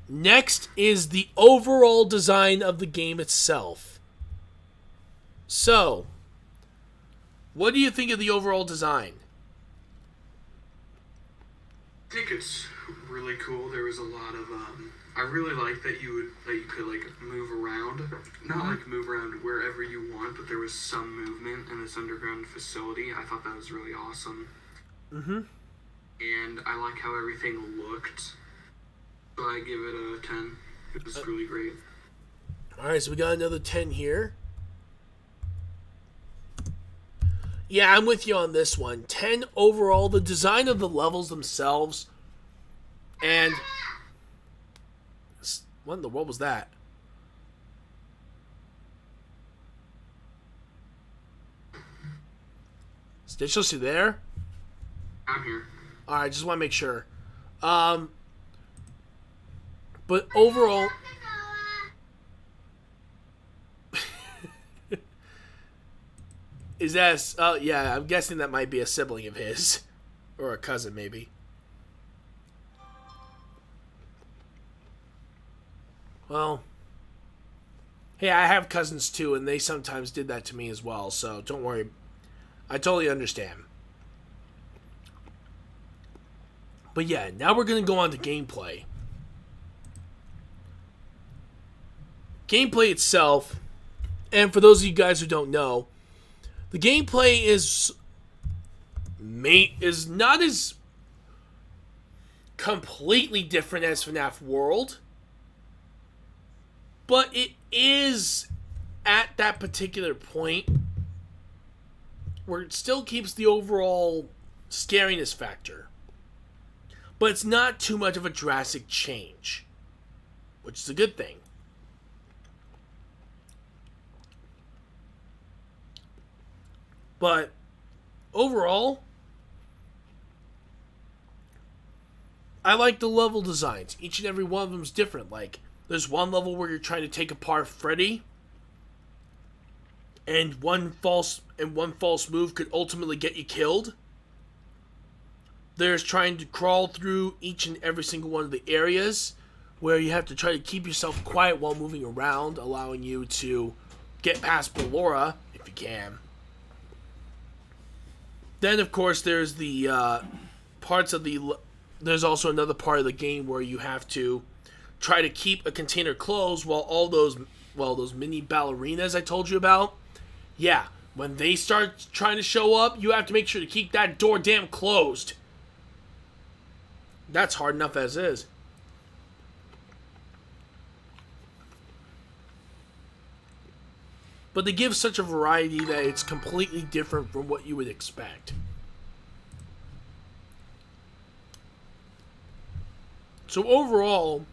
Speaker 1: next is the overall design of the game itself. So, what do you think of the overall design?
Speaker 2: I think it's really cool. There was a lot of I really like that you could like move around, not like move around wherever you want, but there was some movement in this underground facility. I thought that was really awesome. And I like how everything looked. So I give it a 10. It was really great.
Speaker 1: Alright, so we got another 10 here. Yeah, I'm with you on this one. 10 overall. The design of the levels themselves. And... what in the world was that? Stytchless, you there?
Speaker 2: I'm here.
Speaker 1: Alright, just want to make sure. But overall... is that... yeah, I'm guessing that might be a sibling of his. Or a cousin, maybe. Well... hey, I have cousins too, and they sometimes did that to me as well, so don't worry. I totally understand. But yeah, now we're going to go on to gameplay. Gameplay itself, and for those of you guys who don't know, the gameplay is not as completely different as FNaF World, but it is at that particular point where it still keeps the overall scariness factor. But it's not too much of a drastic change, which is a good thing. But overall, I like the level designs. Each and every one of them is different. Like, there's one level where you're trying to take apart Freddy, and one false move could ultimately get you killed. There's trying to crawl through each and every single one of the areas where you have to try to keep yourself quiet while moving around, allowing you to get past Ballora if you can. Then, of course, there's the there's also another part of the game where you have to try to keep a container closed while all those mini ballerinas I told you about. Yeah, when they start trying to show up, you have to make sure to keep that door damn closed. That's hard enough as is. But they give such a variety that it's completely different from what you would expect. So overall,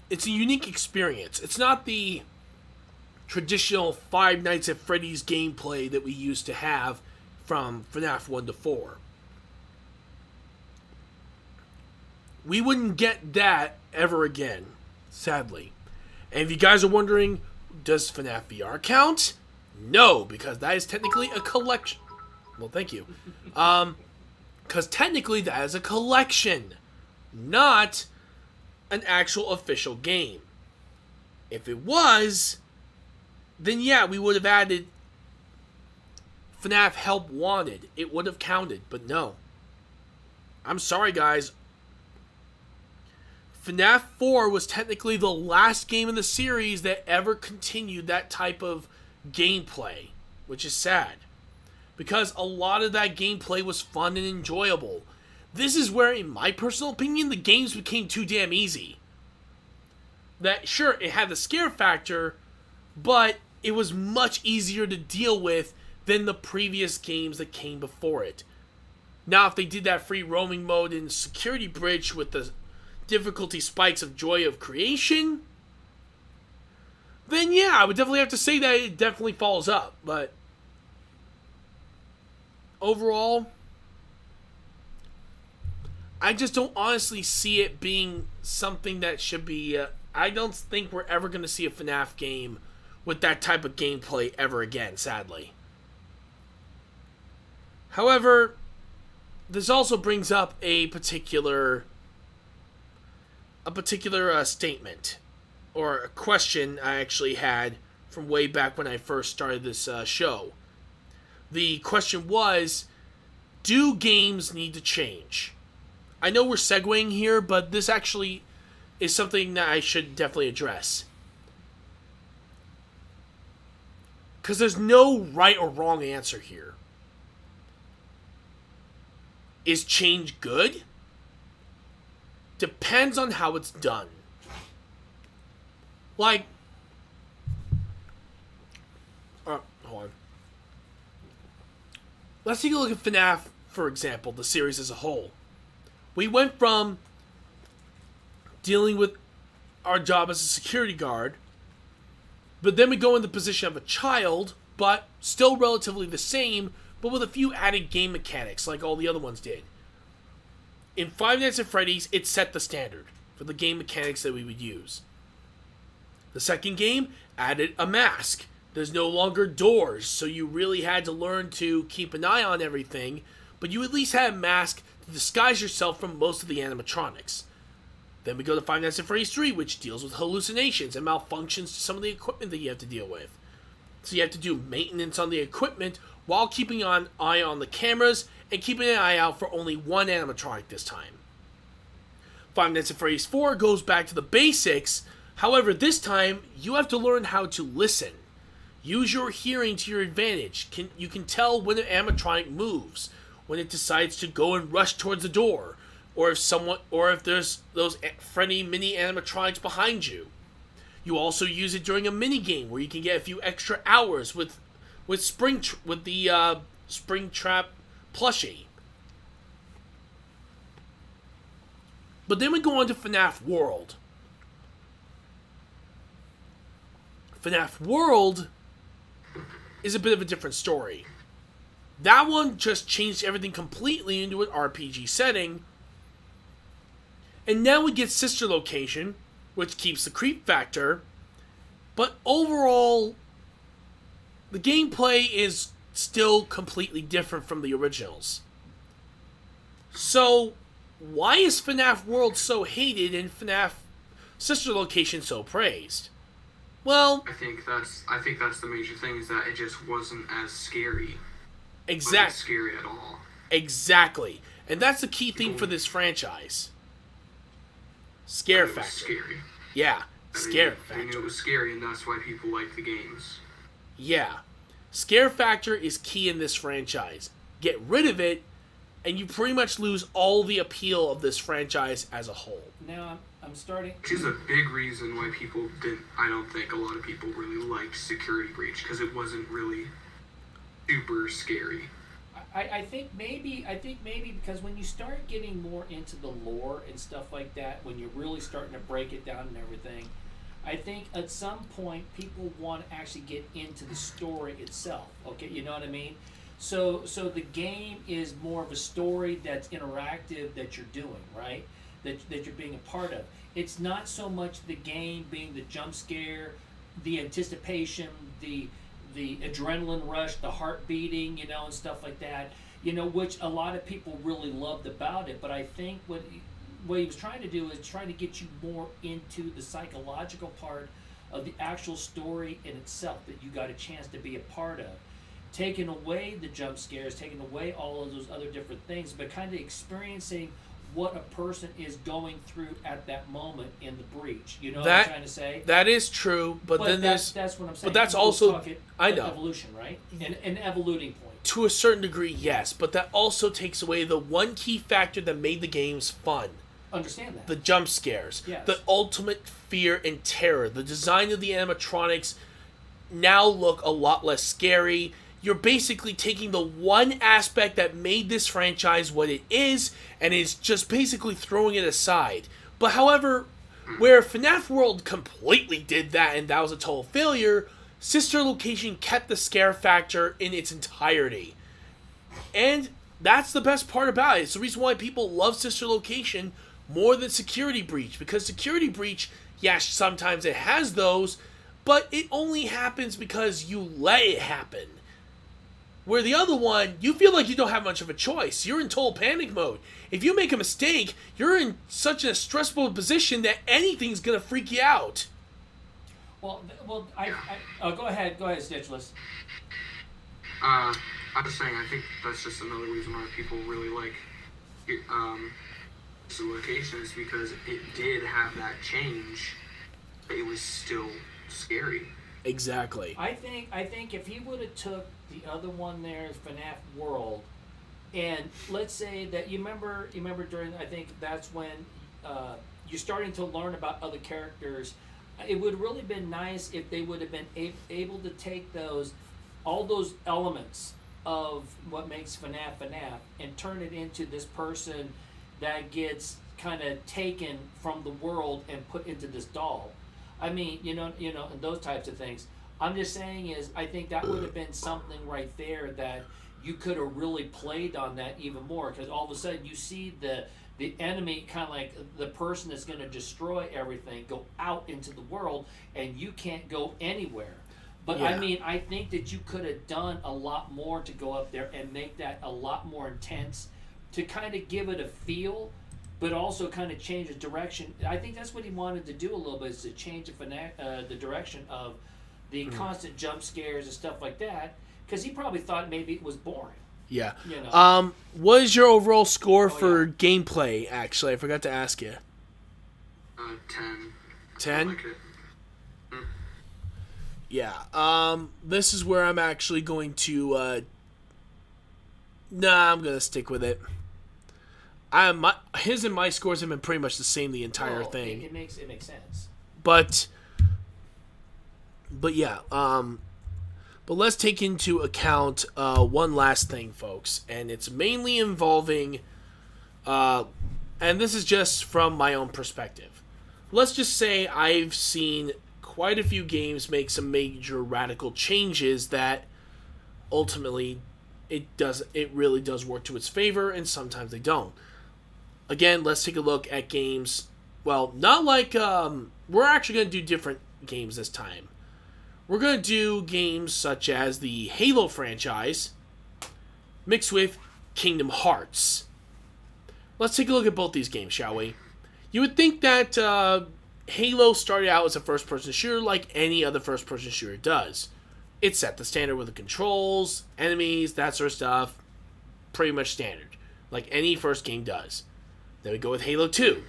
Speaker 1: it's a unique experience. It's not the traditional Five Nights at Freddy's gameplay that we used to have from FNaF 1 to 4. We wouldn't get that ever again, sadly. And if you guys are wondering, does FNaF VR count? No, because that is technically a collection. Well, thank you. Because technically that is a collection, not an actual official game. If it was, then yeah, we would have added FNAF Help Wanted. It would have counted, but no. I'm sorry, guys. FNAF 4 was technically the last game in the series that ever continued that type of gameplay, which is sad. Because a lot of that gameplay was fun and enjoyable. This is where, in my personal opinion, the games became too damn easy. That, sure, it had the scare factor, but it was much easier to deal with than the previous games that came before it. Now, if they did that free roaming mode in Security Breach with the difficulty spikes of Joy of Creation, then yeah, I would definitely have to say that it definitely falls up. But overall, I just don't honestly see it being something that should be... I don't think we're ever going to see a FNAF game with that type of gameplay ever again, sadly. However, this also brings up a particular statement, or a question I actually had from way back when I first started this show. The question was, do games need to change? I know we're segueing here, but this actually is something that I should definitely address. Because there's no right or wrong answer here. Is change good? Depends on how it's done. Like, hold on. Let's take a look at FNAF, for example, the series as a whole. We went from dealing with our job as a security guard, but then we go in the position of a child, but still relatively the same, but with a few added game mechanics like all the other ones did. In Five Nights at Freddy's, it set the standard for the game mechanics that we would use. The second game added a mask. There's no longer doors, so you really had to learn to keep an eye on everything, but you at least had a mask to disguise yourself from most of the animatronics. Then we go to Five Nights at Freddy's 3, which deals with hallucinations and malfunctions to some of the equipment that you have to deal with. So you have to do maintenance on the equipment while keeping an eye on the cameras and keeping an eye out for only one animatronic this time. Five Nights at Freddy's 4 goes back to the basics. However, this time, you have to learn how to listen. Use your hearing to your advantage. You can tell when an animatronic moves, when it decides to go and rush towards the door, or if there's those Freddy mini animatronics behind you. You also use it during a mini game where you can get a few extra hours with the Springtrap plushie. But then we go on to FNAF World. FNAF World is a bit of a different story. That one just changed everything completely into an RPG setting. And now we get Sister Location, which keeps the creep factor. But overall, the gameplay is still completely different from the originals. So, why is FNAF World so hated and FNAF Sister Location so praised? Well,
Speaker 2: I think that's the major thing, is that it just wasn't as scary.
Speaker 1: Exactly.
Speaker 2: Wasn't scary at all.
Speaker 1: Exactly. And that's the key thing for this franchise. Scare factor.
Speaker 2: Scary.
Speaker 1: Yeah, scare factor.
Speaker 2: I knew it was scary, and that's why people like the games.
Speaker 1: Yeah. Scare factor is key in this franchise. Get rid of it, and you pretty much lose all the appeal of this franchise as a whole.
Speaker 3: Now I'm starting.
Speaker 2: Which is a big reason why people didn't. I don't think a lot of people really liked Security Breach, because it wasn't really super scary.
Speaker 3: I think maybe because when you start getting more into the lore and stuff like that, when you're really starting to break it down and everything, I think at some point people want to actually get into the story itself. Okay, you know what I mean? So the game is more of a story that's interactive that you're doing, right? That you're being a part of. It's not so much the game being the jump scare, the anticipation, the adrenaline rush, the heart beating, and stuff like that, which a lot of people really loved about it. But I think what he was trying to do is trying to get you more into the psychological part of the actual story in itself that you got a chance to be a part of. Taking away the jump scares, taking away all of those other different things, but kind of experiencing what a person is going through at that moment in the breach. You know what I'm trying to say?
Speaker 1: That is true, but then
Speaker 3: that's what I'm saying.
Speaker 1: But that's
Speaker 3: People
Speaker 1: also
Speaker 3: talk it,
Speaker 1: I know
Speaker 3: evolution, right? An evoluting point.
Speaker 1: To a certain degree, yes, but that also takes away the one key factor that made the games fun.
Speaker 3: Understand that.
Speaker 1: The jump scares.
Speaker 3: Yes.
Speaker 1: The ultimate fear and terror. The design of the animatronics now look a lot less scary. You're basically taking the one aspect that made this franchise what it is, and is just basically throwing it aside. But however, where FNaF World completely did that and that was a total failure, Sister Location kept the scare factor in its entirety. And that's the best part about it. It's the reason why people love Sister Location more than Security Breach. Because Security Breach, yes, sometimes it has those, but it only happens because you let it happen. Where the other one, you feel like you don't have much of a choice. You're in total panic mode. If you make a mistake, you're in such a stressful position that anything's going to freak you out.
Speaker 3: Well, I go ahead, Stytchless.
Speaker 2: I'm just saying, I think that's just another reason why people really like the location is because it did have that change. It was still scary.
Speaker 1: Exactly.
Speaker 3: I think if he would have took the other one there, FNaF World, and let's say that you remember during, I think that's when you're starting to learn about other characters. It would have really been nice if they would have been able to take all those elements of what makes FNaF and turn it into this person that gets kind of taken from the world and put into this doll. I mean, you know, and those types of things. I'm just saying is, I think that would have been something right there that you could have really played on that even more, because all of a sudden you see the enemy, kind of like the person that's going to destroy everything, go out into the world, and you can't go anywhere. But
Speaker 1: yeah.
Speaker 3: I mean, I think that you could have done a lot more to go up there and make that a lot more intense, to kind of give it a feel, but also kind of change the direction. I think that's what he wanted to do a little bit, is to change the direction of the constant jump scares and stuff like that, because he probably thought maybe it was boring.
Speaker 1: Yeah.
Speaker 3: You know?
Speaker 1: What is your overall score for gameplay, actually? I forgot to ask you.
Speaker 2: 10.
Speaker 1: 10?
Speaker 2: Like it.
Speaker 1: Yeah. This is where I'm actually going to, I'm going to stick with it. His and my scores have been pretty much the same the entire thing.
Speaker 3: It makes sense.
Speaker 1: But yeah, but let's take into account one last thing, folks, and it's mainly involving, and this is just from my own perspective. Let's just say I've seen quite a few games make some major radical changes that ultimately it really does work to its favor, and sometimes they don't. Again, let's take a look at games. Well, not like we're actually going to do different games this time. We're going to do games such as the Halo franchise mixed with Kingdom Hearts. Let's take a look at both these games, shall we? You would think that Halo started out as a first-person shooter like any other first-person shooter does. It set the standard with the controls, enemies, that sort of stuff. Pretty much standard, like any first game does. Then we go with Halo 2.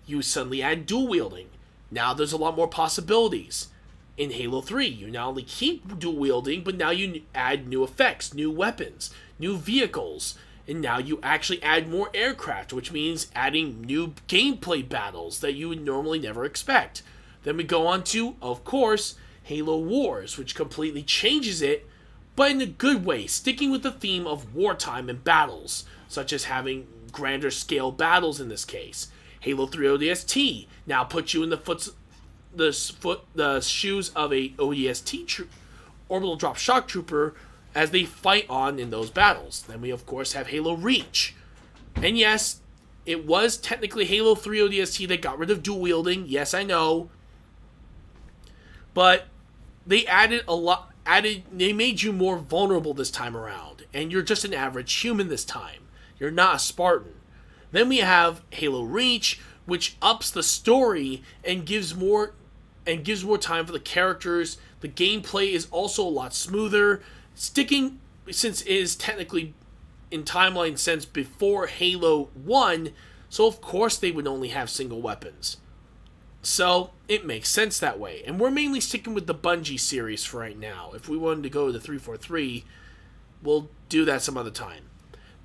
Speaker 1: You suddenly add dual wielding. Now there's a lot more possibilities. In Halo 3, you not only keep dual wielding, but now you add new effects, new weapons, new vehicles, and now you actually add more aircraft, which means adding new gameplay battles that you would normally never expect. Then we go on to, of course, Halo Wars, which completely changes it, but in a good way, sticking with the theme of wartime and battles, such as having grander scale battles in this case. Halo 3 ODST now puts you in the shoes of a ODST orbital drop shock trooper as they fight on in those battles. Then we of course have Halo Reach. And yes, it was technically Halo 3 ODST that got rid of dual wielding. Yes, I know. But they they made you more vulnerable this time around. And you're just an average human this time. You're not a Spartan. Then we have Halo Reach, which ups the story and gives more and gives more time for the characters. The gameplay is also a lot smoother, sticking, since it is technically in timeline sense before Halo 1, so of course they would only have single weapons. So it makes sense that way. And we're mainly sticking with the Bungie series for right now. If we wanted to go to 343, we'll do that some other time.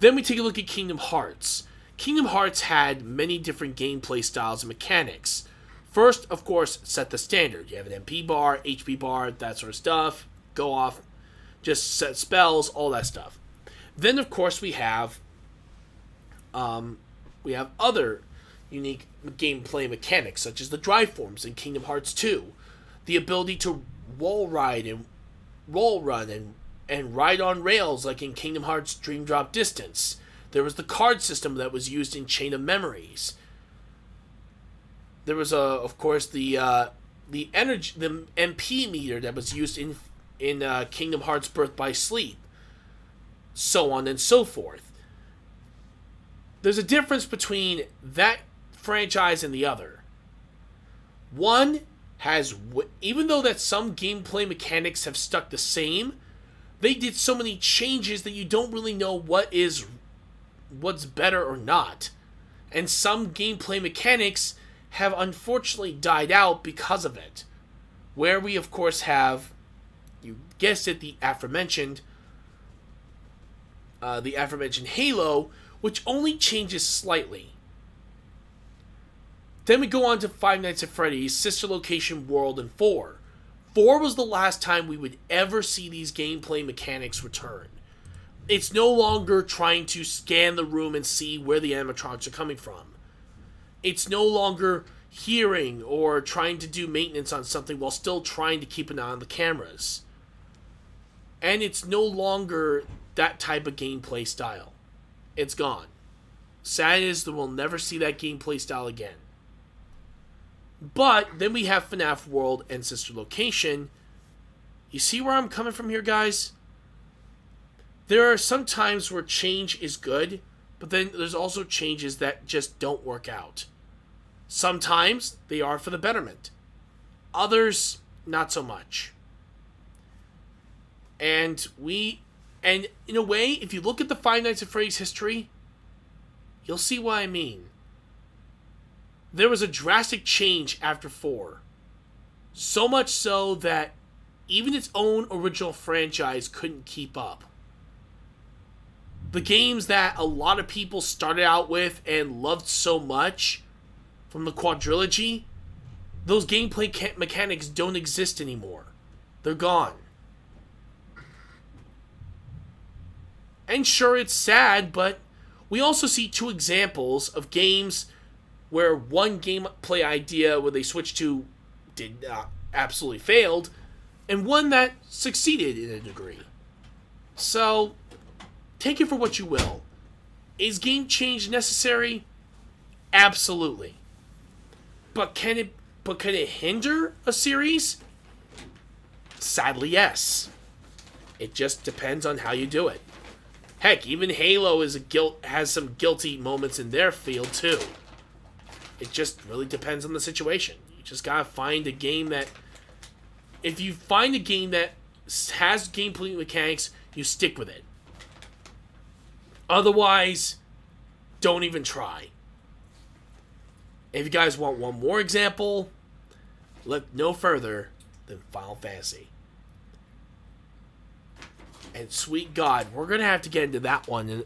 Speaker 1: Then we take a look at Kingdom Hearts. Kingdom Hearts had many different gameplay styles and mechanics. First, of course, set the standard. You have an MP bar, HP bar, that sort of stuff. Go off, just set spells, all that stuff. Then, of course, we have other unique gameplay mechanics, such as the drive forms in Kingdom Hearts 2, the ability to wall ride and roll run and ride on rails like in Kingdom Hearts Dream Drop Distance. There was the card system that was used in Chain of Memories. There was of course the MP meter that was used in Kingdom Hearts Birth by Sleep, so on and so forth. There's a difference between that franchise and the other. One has, even though that some gameplay mechanics have stuck the same, they did so many changes that you don't really know what's better or not. And some gameplay mechanics have unfortunately died out because of it. Where we of course have, you guessed it, the aforementioned Halo, which only changes slightly. Then we go on to Five Nights at Freddy's, Sister Location, World, and 4. 4 was the last time we would ever see these gameplay mechanics return. It's no longer trying to scan the room and see where the animatronics are coming from. It's no longer hearing or trying to do maintenance on something while still trying to keep an eye on the cameras. And it's no longer that type of gameplay style. It's gone. Sad is that we'll never see that gameplay style again. But then we have Fnaf World and Sister Location. You see where I'm coming from here, guys? There are some times where change is good, but then there's also changes that just don't work out. Sometimes they are for the betterment. Others, not so much. And in a way, if you look at the Five Nights at Freddy's history, you'll see what I mean. There was a drastic change after 4. So much so that even its own original franchise couldn't keep up. The games that a lot of people started out with and loved so much from the quadrilogy, those gameplay mechanics don't exist anymore. They're gone. And sure, it's sad, but we also see 2 examples of games where one gameplay idea where they switched to absolutely failed, and one that succeeded in a degree. So, take it for what you will. Is game change necessary? Absolutely. But can it hinder a series? Sadly, yes. It just depends on how you do it. Heck, even Halo has some guilty moments in their field too. It just really depends on the situation. You just gotta find a game that... If you find a game that has gameplay mechanics, you stick with it. Otherwise, don't even try. If you guys want one more example, look no further than Final Fantasy. And sweet God, we're going to have to get into that one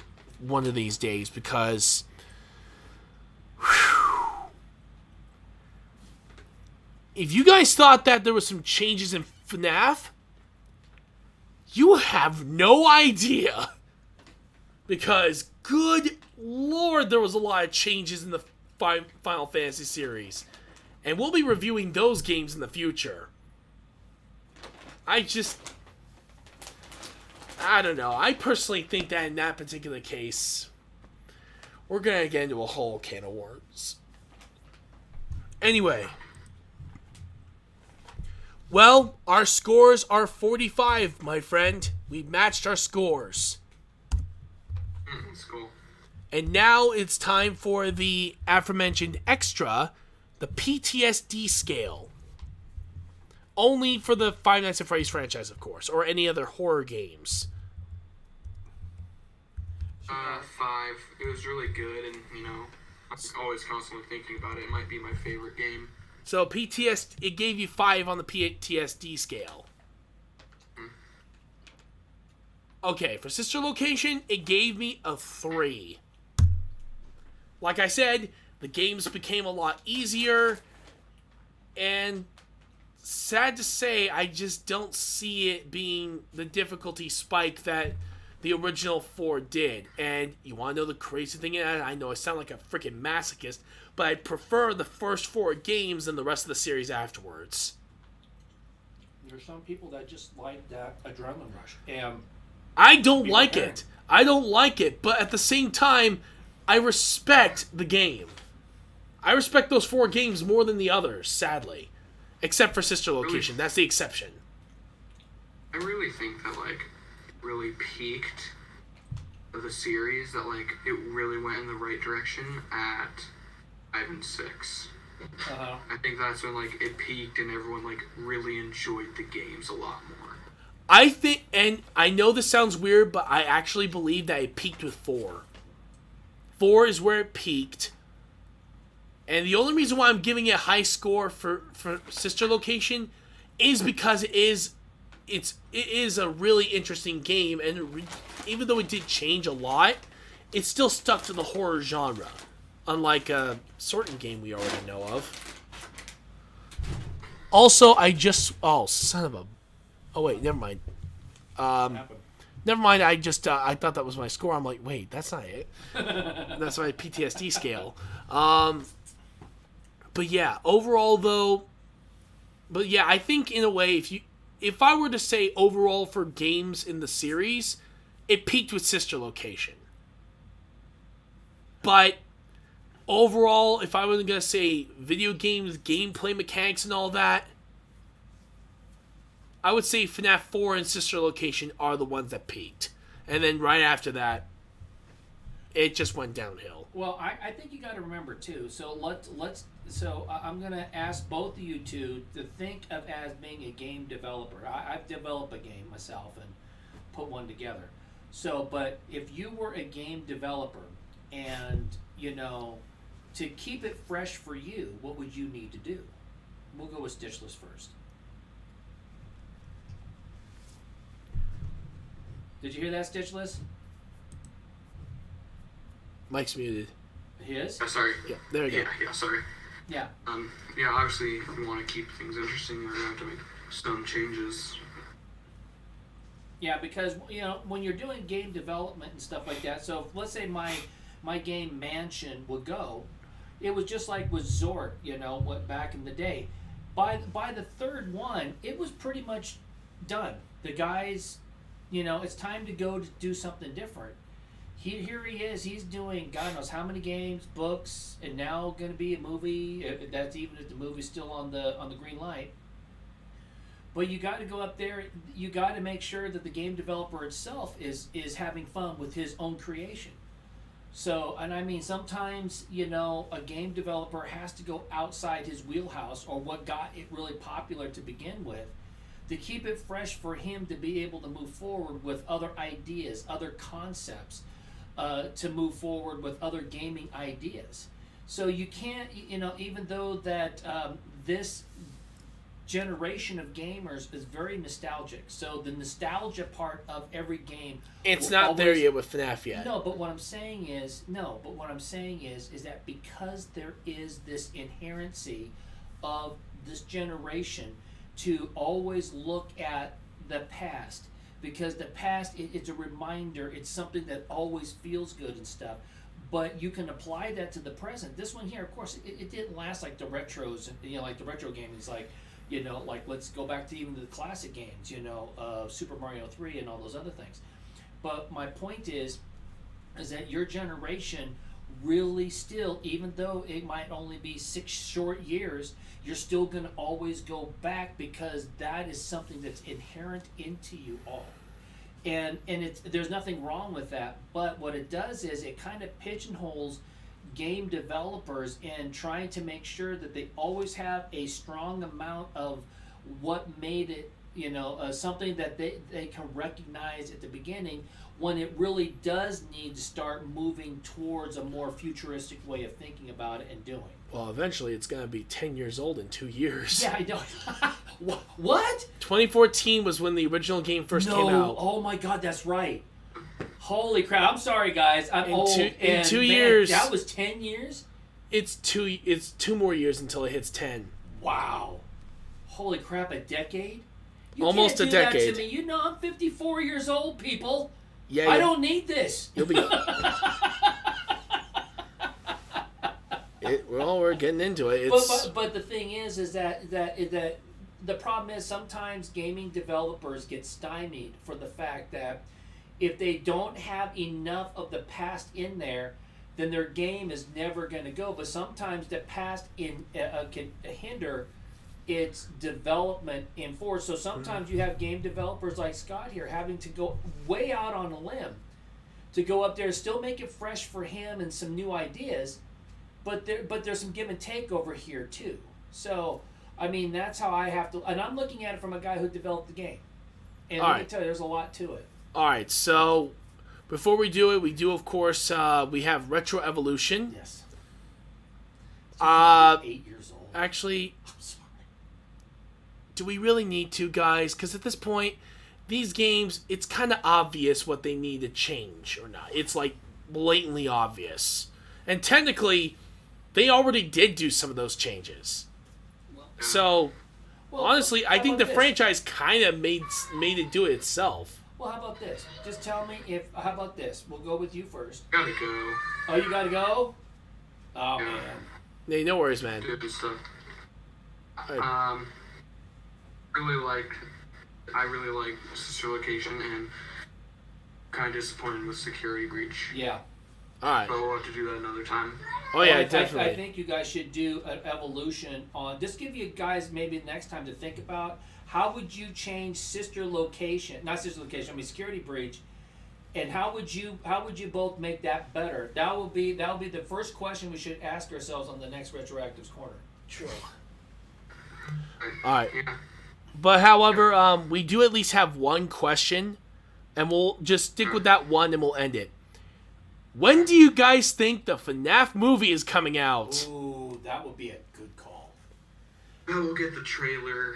Speaker 1: of these days because... If you guys thought that there was some changes in FNaF, you have no idea. Because, good Lord, there was a lot of changes in the Final Fantasy series. And we'll be reviewing those games in the future. I don't know. I personally think that in that particular case, we're going to get into a whole can of worms. Anyway. Well, our scores are 45, my friend. We matched our scores.
Speaker 2: That's cool.
Speaker 1: And now it's time for the aforementioned extra, the PTSD scale. Only for the Five Nights at Freddy's franchise, of course, or any other horror games.
Speaker 2: 5. It was really good, and I'm always constantly thinking about it. It might be my favorite game.
Speaker 1: So it gave you 5 on the PTSD scale. Okay, for Sister Location, it gave me a 3. Like I said, the games became a lot easier, and sad to say, I just don't see it being the difficulty spike that the original 4 did. And you want to know the crazy thing? I know I sound like a freaking masochist, but I prefer the first 4 games than the rest of the series afterwards.
Speaker 3: There's some people that just like that adrenaline rush. And
Speaker 1: I don't like it. I don't like it, but at the same time, I respect the game. I respect those 4 games more than the others, sadly. Except for Sister Location. That's the exception.
Speaker 2: I really think that, really peaked of the series, that, it really went in the right direction at 5 and 6.
Speaker 3: uh-huh.
Speaker 2: I think that's when, it peaked and everyone, really enjoyed the games a lot more.
Speaker 1: I think, and I know this sounds weird, but I actually believe that it peaked with 4. 4 is where it peaked. And the only reason why I'm giving it a high score for Sister Location is because it is a really interesting game, and even though it did change a lot, it still stuck to the horror genre, unlike a certain game we already know of. Also, oh wait, never mind. Never mind. I thought that was my score. I'm like, wait, that's not it. That's my PTSD scale. But yeah, overall though. But yeah, I think in a way, if I were to say overall for games in the series, it peaked with Sister Location. But overall, if I was gonna say video games, gameplay mechanics, and all that, I would say FNaF 4 and Sister Location are the ones that peaked. And then right after that, it just went downhill.
Speaker 3: Well, I think you got to remember too. So I'm gonna ask both of you two to think of as being a game developer. I've developed a game myself and put one together. So, but if you were a game developer, and to keep it fresh for you, what would you need to do? We'll go with Stytchless first. Did you hear that, Stytchless?
Speaker 1: Mike's muted.
Speaker 3: His?
Speaker 2: Sorry.
Speaker 1: Yeah, there we go.
Speaker 2: Yeah, sorry.
Speaker 3: Yeah.
Speaker 2: Obviously, if we want to keep things interesting, we're going to have to make some changes.
Speaker 3: Yeah, because, when you're doing game development and stuff like that, so let's say my game Mansion would go, it was just like with Zort, what back in the day. By the third one, it was pretty much done. The guys, it's time to go to do something different. Here he is. He's doing God knows how many games, books, and now going to be a movie. That's even if the movie's still on the green light. But you got to go up there. You got to make sure that the game developer itself is having fun with his own creation. So, and I mean, sometimes a game developer has to go outside his wheelhouse or what got it really popular to begin with, to keep it fresh for him to be able to move forward with other ideas, other concepts. To move forward with other gaming ideas. So you can't, even though that this generation of gamers is very nostalgic. So the nostalgia part of every game.
Speaker 1: It's not always there yet with FNaF yet.
Speaker 3: No, but what I'm saying is that because there is this inherency of this generation to always look at the past. Because the past, it's a reminder, it's something that always feels good and stuff. But you can apply that to the present. This one here, of course, it didn't last like the retros, like the retro games, like let's go back to even the classic games, Super Mario 3 and all those other things. But my point is that your generation really still, even though it might only be 6 short years, you're still going to always go back because that is something that's inherent into you all. And there's nothing wrong with that, but what it does is it kind of pigeonholes game developers in trying to make sure that they always have a strong amount of what made it, something that they can recognize at the beginning when it really does need to start moving towards a more futuristic way of thinking about it and doing.
Speaker 1: Well, eventually it's going to be 10 years old in 2 years.
Speaker 3: Yeah, I don't. What?
Speaker 1: 2014 was when the original game first came out.
Speaker 3: Oh my God, that's right. Holy crap! I'm sorry, guys. I'm old.
Speaker 1: In 2 years.
Speaker 3: That was 10 years.
Speaker 1: It's 2 more years until it hits 10.
Speaker 3: Wow. Holy crap! A decade. You
Speaker 1: Almost
Speaker 3: can't
Speaker 1: a
Speaker 3: do
Speaker 1: decade.
Speaker 3: That to me. I'm 54 years old, people.
Speaker 1: Yeah,
Speaker 3: I don't need this.
Speaker 1: You'll be. Well, we're getting into it.
Speaker 3: But the thing is that the problem is sometimes gaming developers get stymied for the fact that if they don't have enough of the past in there, then their game is never going to go. But sometimes the past can hinder its development in forward. So sometimes you have game developers like Scott here having to go way out on a limb to go up there, still make it fresh for him and some new ideas, but there's some give and take over here too. So I mean, that's how I have to, and I'm looking at it from a guy who developed the game, and let me tell you, there's a lot to it.
Speaker 1: All right, so before we do it, we do of course we have Retro Evolution.
Speaker 3: Yes. 8 years old.
Speaker 1: Actually,
Speaker 3: I'm sorry.
Speaker 1: do we really need to, guys? Because at this point, these games, it's kind of obvious what they need to change or not. It's like blatantly obvious, and technically, they already did do some of those changes. So, honestly, I think the franchise kind of made it do it itself.
Speaker 3: Well, how about this? Just tell me if. How about this? We'll go with you first.
Speaker 2: Gotta go.
Speaker 3: Oh, you gotta go? Oh,
Speaker 2: Yeah.
Speaker 3: man.
Speaker 1: Hey, no worries, man.
Speaker 2: Good stuff.
Speaker 1: Alright.
Speaker 2: I really like Sister Location and kind of disappointed with Security Breach.
Speaker 3: Yeah.
Speaker 1: All right.
Speaker 2: But we'll have to do that another time.
Speaker 1: Oh yeah,
Speaker 3: I
Speaker 1: definitely.
Speaker 3: think you guys should do an evolution on. Just give you guys maybe next time to think about how would you change Sister Location, not Sister Location. I mean Security Breach, and how would you both make that better? That will be the first question we should ask ourselves on the next RetroActive's Corner.
Speaker 1: Sure. All right.
Speaker 2: Yeah.
Speaker 1: But however, we do at least have one question, and we'll just stick with that one, and we'll end it. When do you guys think the FNaF movie is coming out?
Speaker 3: Ooh, that would be a good call.
Speaker 2: Well, we'll get the trailer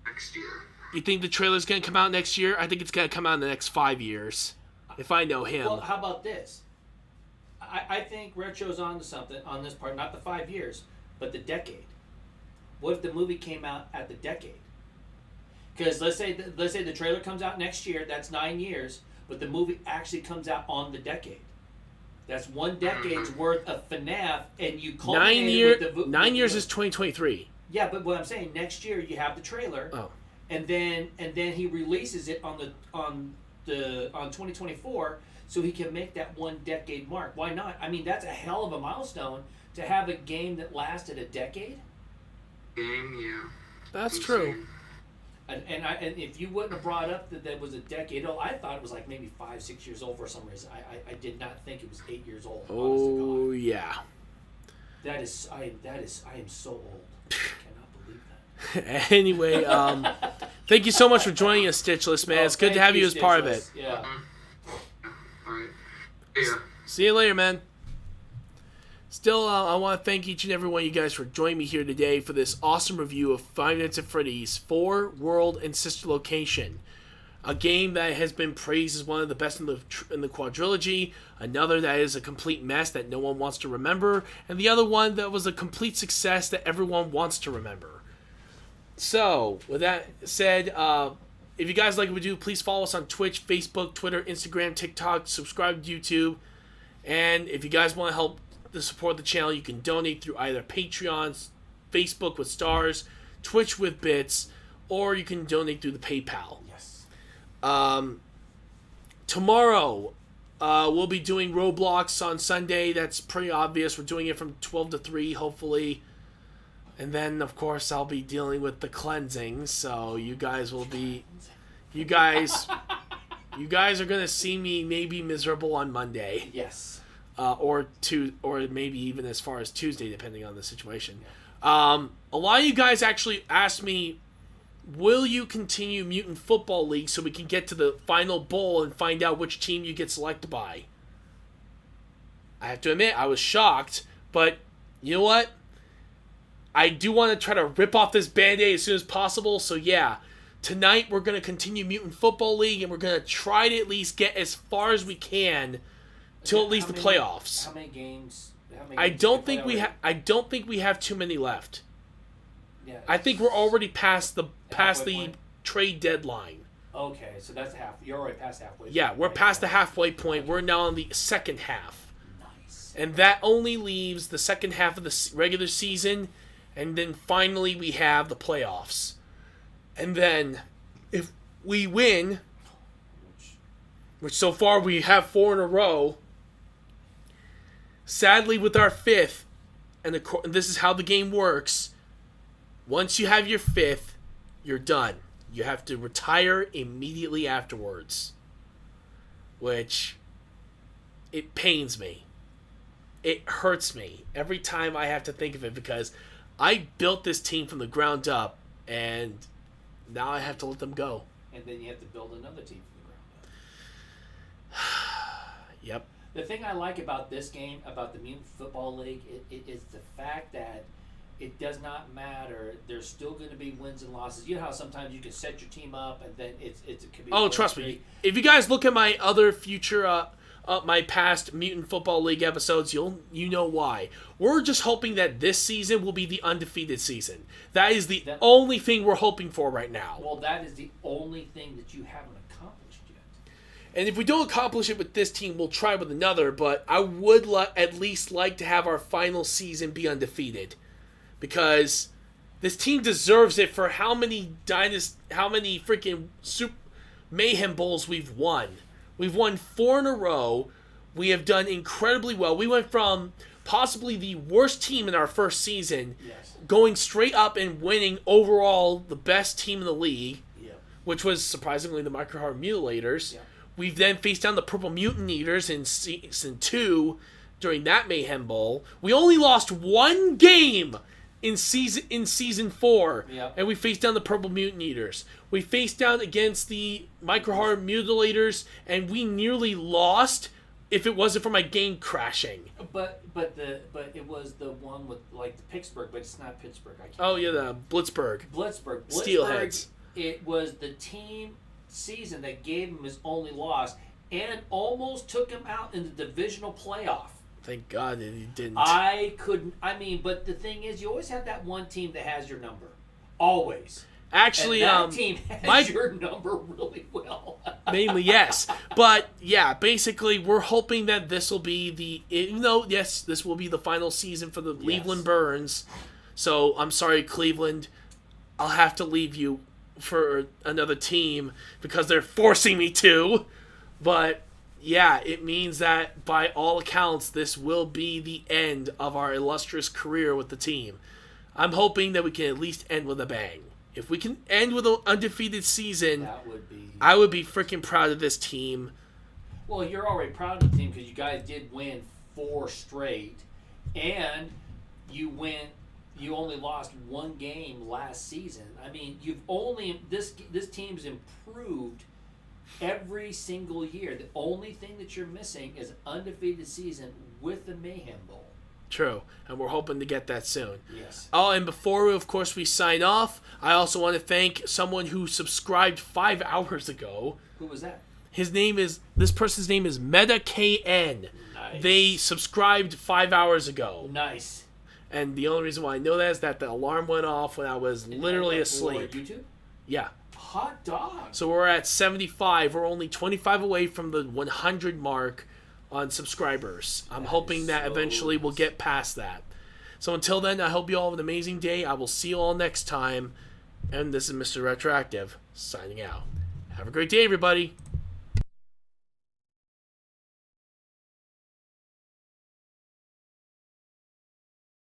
Speaker 2: next year.
Speaker 1: You think the trailer's going to come out next year? I think it's going to come out in the next 5 years, if I know him.
Speaker 3: Well, how about this? I think Retro's on to something on this part, not the 5 years, but the decade. What if the movie came out at the decade? Because let's say the trailer comes out next year, that's 9 years, but the movie actually comes out on the decade. That's 1 decade's worth of FNaF, and you culminate with the
Speaker 1: 9 years is 2023.
Speaker 3: Yeah, but what I'm saying, next year you have the trailer, and then he releases it on 2024, so he can make that 1 decade mark. Why not? I mean, that's a hell of a milestone to have a game that lasted a decade.
Speaker 2: Game, yeah.
Speaker 1: That's true.
Speaker 3: And if you wouldn't have brought up that was a decade old, I thought it was like maybe 5-6 years old for some reason. I did not think it was 8 years old.
Speaker 1: Oh yeah.
Speaker 3: I am so old. I cannot believe that.
Speaker 1: Anyway, thank you so much for joining us, Stytchless, man. It's good to have you as part of it.
Speaker 3: Yeah.
Speaker 2: All right. Yeah.
Speaker 1: See you later, man. Still, I want to thank each and every one of you guys for joining me here today for this awesome review of Five Nights at Freddy's 4, World, and Sister Location. A game that has been praised as one of the best in the quadrilogy, another that is a complete mess that no one wants to remember, and the other one that was a complete success that everyone wants to remember. So, with that said, if you guys like what we do, please follow us on Twitch, Facebook, Twitter, Instagram, TikTok, subscribe to YouTube, and if you guys want to help to support the channel, you can donate through either Patreon, Facebook with stars, Twitch with bits, or you can donate through the PayPal.
Speaker 3: Yes.
Speaker 1: Tomorrow, we'll be doing Roblox on Sunday. That's pretty obvious. We're doing it from 12 to 3, hopefully. And then, of course, I'll be dealing with the cleansing, so you guys will be... You guys are going to see me maybe miserable on Monday.
Speaker 3: Yes.
Speaker 1: Or maybe even as far as Tuesday, depending on the situation. A lot of you guys actually asked me will you continue Mutant Football League so we can get to the final bowl and find out which team you get selected by? I have to admit, I was shocked, but you know what? I do want to try to rip off this Band-Aid as soon as possible, so yeah. Tonight, we're going to continue Mutant Football League, and we're going to try to at least get as far as we can till at least the playoffs.
Speaker 3: How many games?
Speaker 1: I don't think we have too many left.
Speaker 3: Yeah,
Speaker 1: I think we're already past the
Speaker 3: point?
Speaker 1: trade deadline.
Speaker 3: Okay, so that's half. You're already past halfway.
Speaker 1: Yeah, we're past the halfway point. We're now on the second half.
Speaker 3: Nice.
Speaker 1: And that only leaves the second half of the regular season, and then finally we have the playoffs. And then, if we win, which so far we have 4 in a row, sadly with our 5th, and this is how the game works, once you have your 5th, you're done. You have to retire immediately afterwards. Which, it pains me. It hurts me every time I have to think of it because I built this team from the ground up, and now I have to let them go.
Speaker 3: And then you have to build another team from the ground up.
Speaker 1: Yep.
Speaker 3: The thing I like about this game, about the Mutant Football League, is the fact that it does not matter. There's still going to be wins and losses. You know how sometimes you can set your team up and then it could be.
Speaker 1: Oh, trust me. If you guys look at my other future, my past Mutant Football League episodes, you know why. We're just hoping that this season will be the undefeated season. That is the only thing we're hoping for right now.
Speaker 3: Well, that is the only thing that you haven't accomplished yet.
Speaker 1: And if we don't accomplish it with this team, we'll try with another. But I would at least like to have our final season be undefeated, because this team deserves it for how many freaking Super Mayhem Bowls we've won. We've won 4 in a row. We have done incredibly well. We went from possibly the worst team in our first season,
Speaker 3: Yes.
Speaker 1: going straight up and winning overall the best team in the league,
Speaker 3: Yeah.
Speaker 1: which was surprisingly the Microheart Mutilators.
Speaker 3: Yeah.
Speaker 1: We've then faced down the Purple Mutant Eaters in Season 2 during that Mayhem Bowl. We only lost 1 game in season 4,
Speaker 3: Yep.
Speaker 1: and we faced down the Purple Mutant Eaters. We faced down against the Microheart Mutilators, and we nearly lost if it wasn't for my game crashing.
Speaker 3: But it was the one with like the Pittsburgh, but it's not Pittsburgh. I can't.
Speaker 1: Oh yeah, the Blitzburg.
Speaker 3: Blitzburgh.
Speaker 1: Steelheads.
Speaker 3: It was the team season that gave him his only loss and almost took him out in the divisional playoff.
Speaker 1: Thank God that he didn't.
Speaker 3: But the thing is, you always have that one team that has your number. Always.
Speaker 1: Actually,
Speaker 3: and that team has your number really well.
Speaker 1: Mainly, yes. But, yeah, basically, we're hoping that this will be this will be the final season for the Cleveland Burns. So, I'm sorry, Cleveland. I'll have to leave you for another team because they're forcing me to. But, yeah, it means that, by all accounts, this will be the end of our illustrious career with the team. I'm hoping that we can at least end with a bang. If we can end with an undefeated season, I would be freaking proud of this team.
Speaker 3: Well, you're already proud of the team because you guys did win 4 straight, and you only lost 1 game last season. I mean, this team's improved every single year. The only thing that you're missing is an undefeated season with the Mayhem Bowl.
Speaker 1: True, and we're hoping to get that soon.
Speaker 3: Yes.
Speaker 1: Oh, and before, of course, we sign off, I also want to thank someone who subscribed 5 hours ago.
Speaker 3: Who was that?
Speaker 1: This person's name is MetaKN.
Speaker 3: Nice.
Speaker 1: They subscribed 5 hours ago.
Speaker 3: Nice.
Speaker 1: And the only reason why I know that is that the alarm went off when I was literally asleep.
Speaker 3: YouTube?
Speaker 1: Yeah.
Speaker 3: Hot dog.
Speaker 1: So we're at 75. We're only 25 away from the 100 mark on subscribers. I'm hoping that eventually we'll get past that. So until then, I hope you all have an amazing day. I will see you all next time. And this is Mr. Retroactive, signing out. Have a great day, everybody.